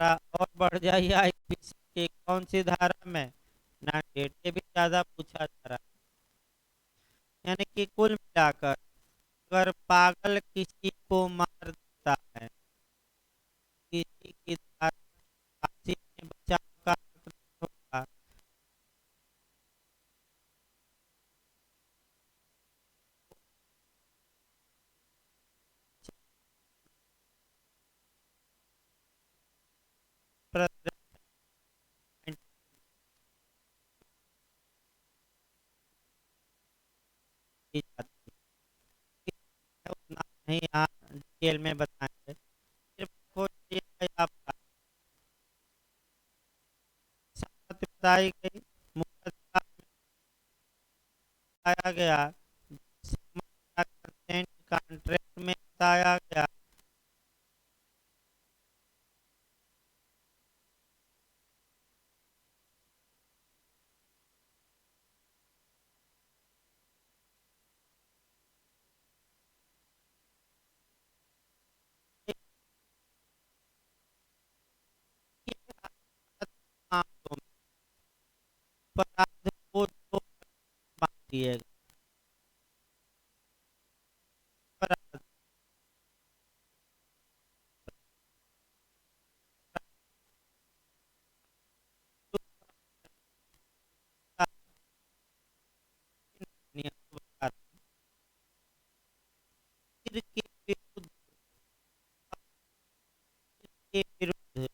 [SPEAKER 1] धारा और बढ़ जाए आईपीसी के कौन सी धारा में? 98। ये भी ज्यादा पूछा जा रहा है। यानी कि कुल मिलाकर अगर पागल किसी को मार देता है, किसी की धारा फांसी में बचाव का हक नहीं होगा। प्रदर्शन की जाती है, उतना नहीं यहाँ डिटेल में बताएंगे। सिर्फ आपको ये है, आप सहमति बताई गई, मुकदमा में बताया गया, कंसेंट कॉन्ट्रैक्ट में बताया गया। ये मामलों में अपराध को दो बांट दिए गए। अपराध का नियम बता रहा है। के विरुद्ध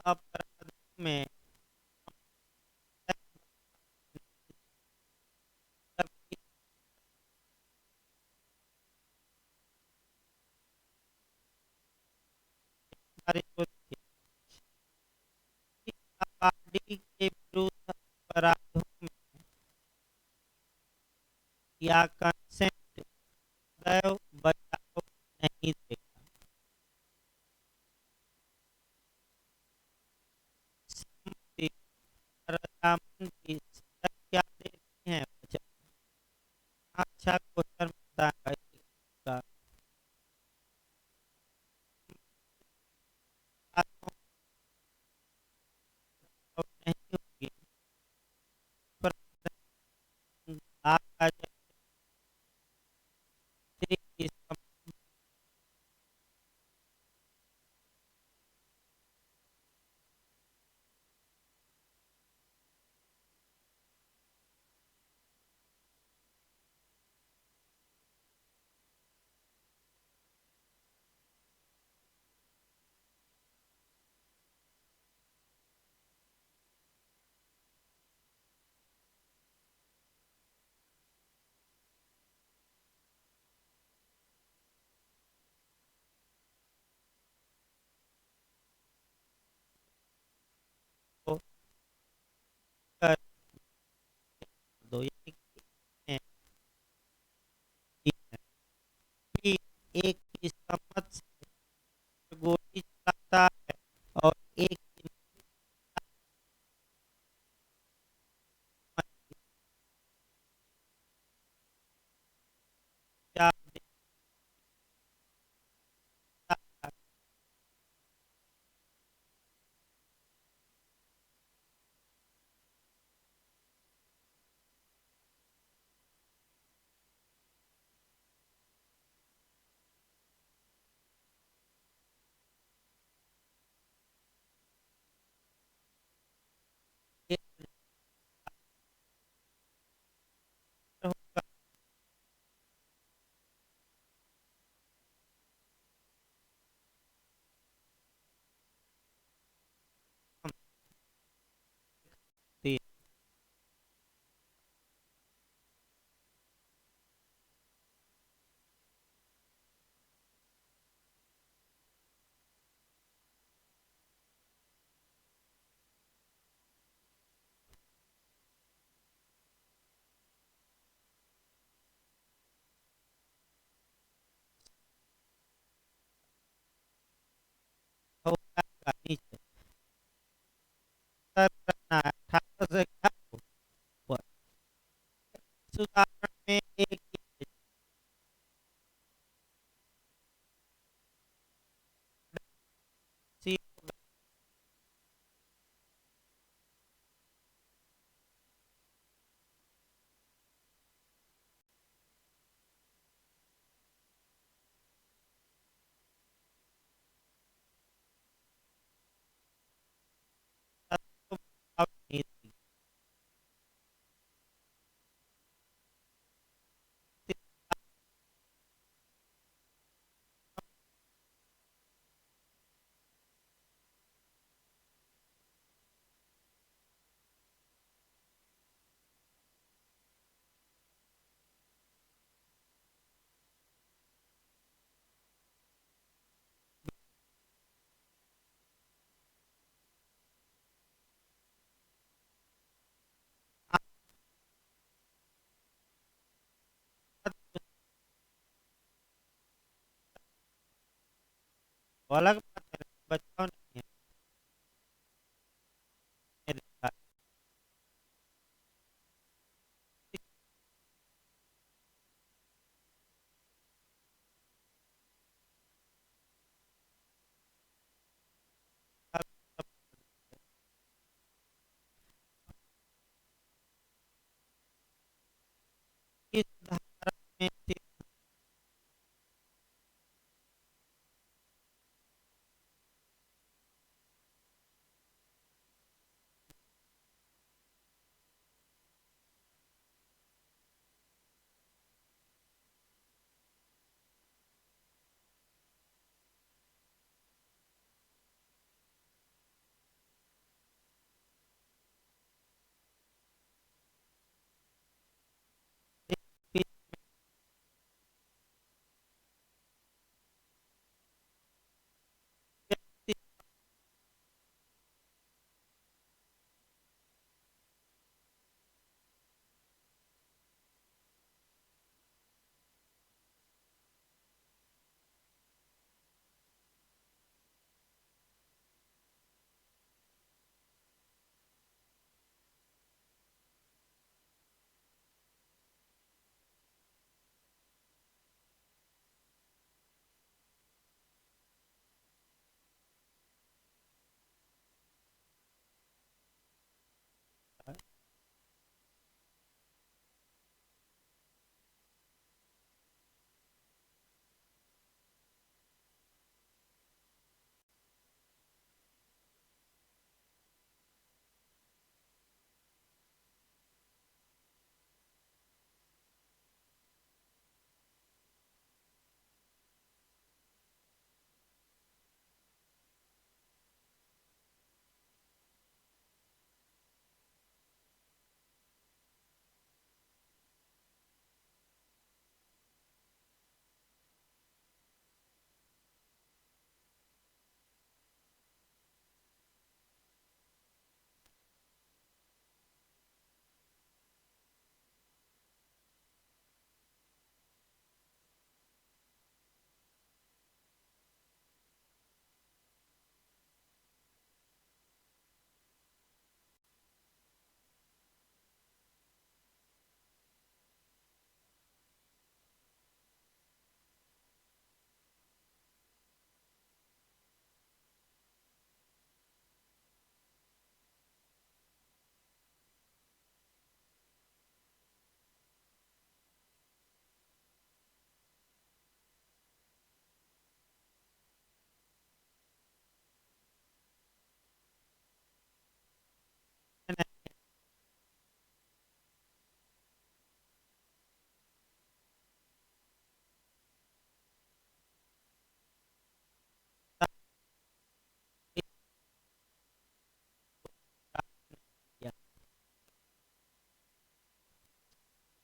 [SPEAKER 1] अपराधों में आबादी के विरुद्ध अपराधों में या कंसेंट सदैव बचाव नहीं देगा। सम्मति रजामंदी सदैव क्या देती है? बचाव। अच्छा क्वेश्चन बताएगा। अपराधों में नहीं होगी। अपराध आपका जैसे वो अलग बात है, बचाव नहीं है मेरे साथ। इस धारा में एक व्यक्ति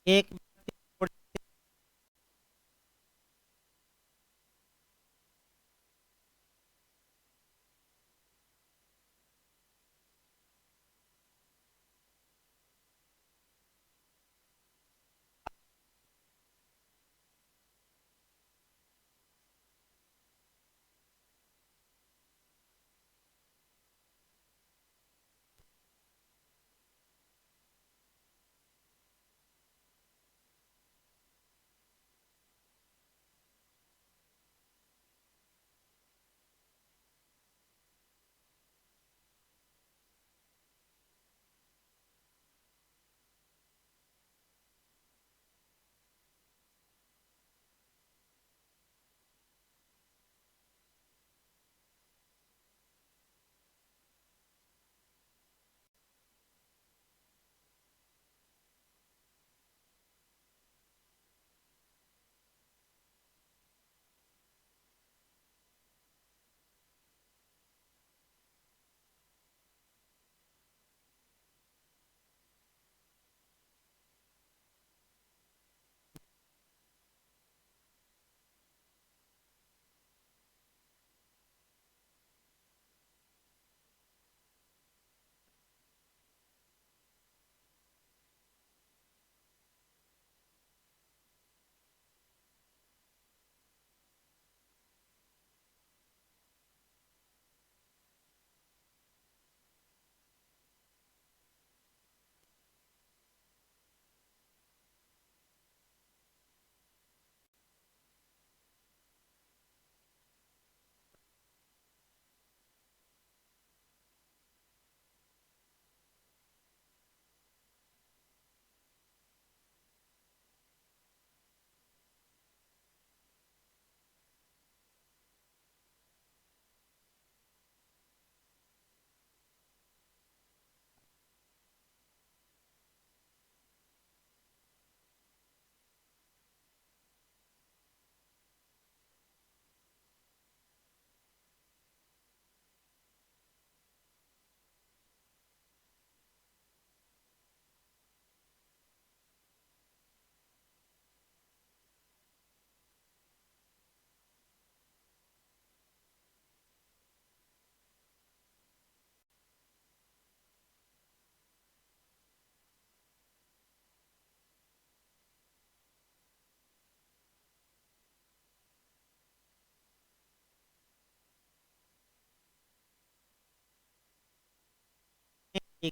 [SPEAKER 1] एक कि